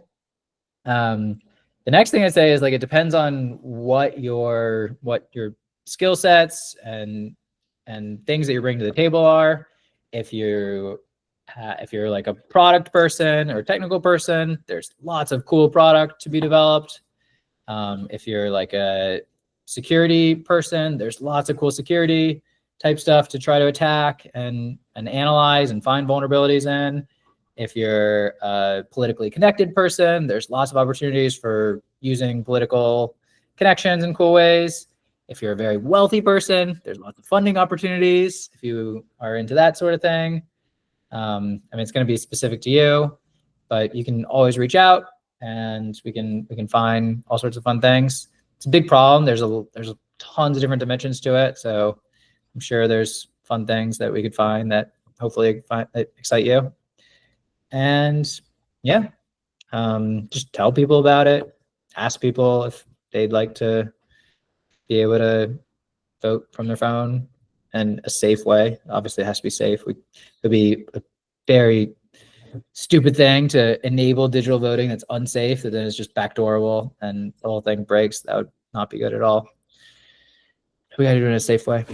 The next thing I'd say is like, it depends on what your skill sets and things that you bring to the table are. If you're like a product person or a technical person, there's lots of cool product to be developed. If you're like a security person, there's lots of cool security type stuff to try to attack and analyze and find vulnerabilities in. If you're a politically connected person, there's lots of opportunities for using political connections in cool ways. If you're a very wealthy person, there's lots of funding opportunities if you are into that sort of thing. I mean, it's going to be specific to you, but you can always reach out and we can find all sorts of fun things. It's a big problem. There's tons of different dimensions to it. So I'm sure there's fun things that we could find that hopefully excite you. And yeah, just tell people about it. Ask people if they'd like to be able to vote from their phone in a safe way. Obviously, it has to be safe. It would be a very stupid thing to enable digital voting that's unsafe, that then is just backdoorable and the whole thing breaks. That would not be good at all. We got to do it in a safe way.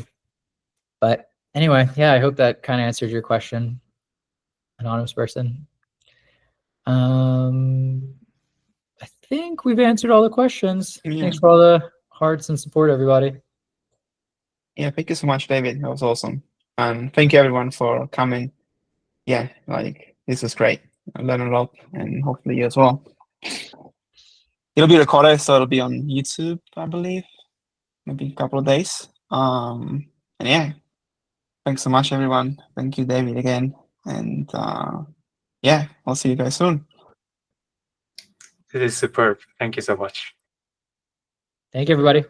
But anyway, yeah, I hope that kind of answered your question, anonymous person. I think we've answered all the questions. Yeah. Thanks for all the hearts and support, everybody. Yeah, thank you so much, David. That was awesome. And thank you everyone for coming. Yeah, like this was great. I learned a lot, and hopefully you as well. It'll be recorded, so it'll be on YouTube, I believe, maybe a couple of days. And yeah, thanks so much, everyone. Thank you, David, again. And yeah, I'll see you guys soon. It is superb. Thank you so much. Thank you, everybody.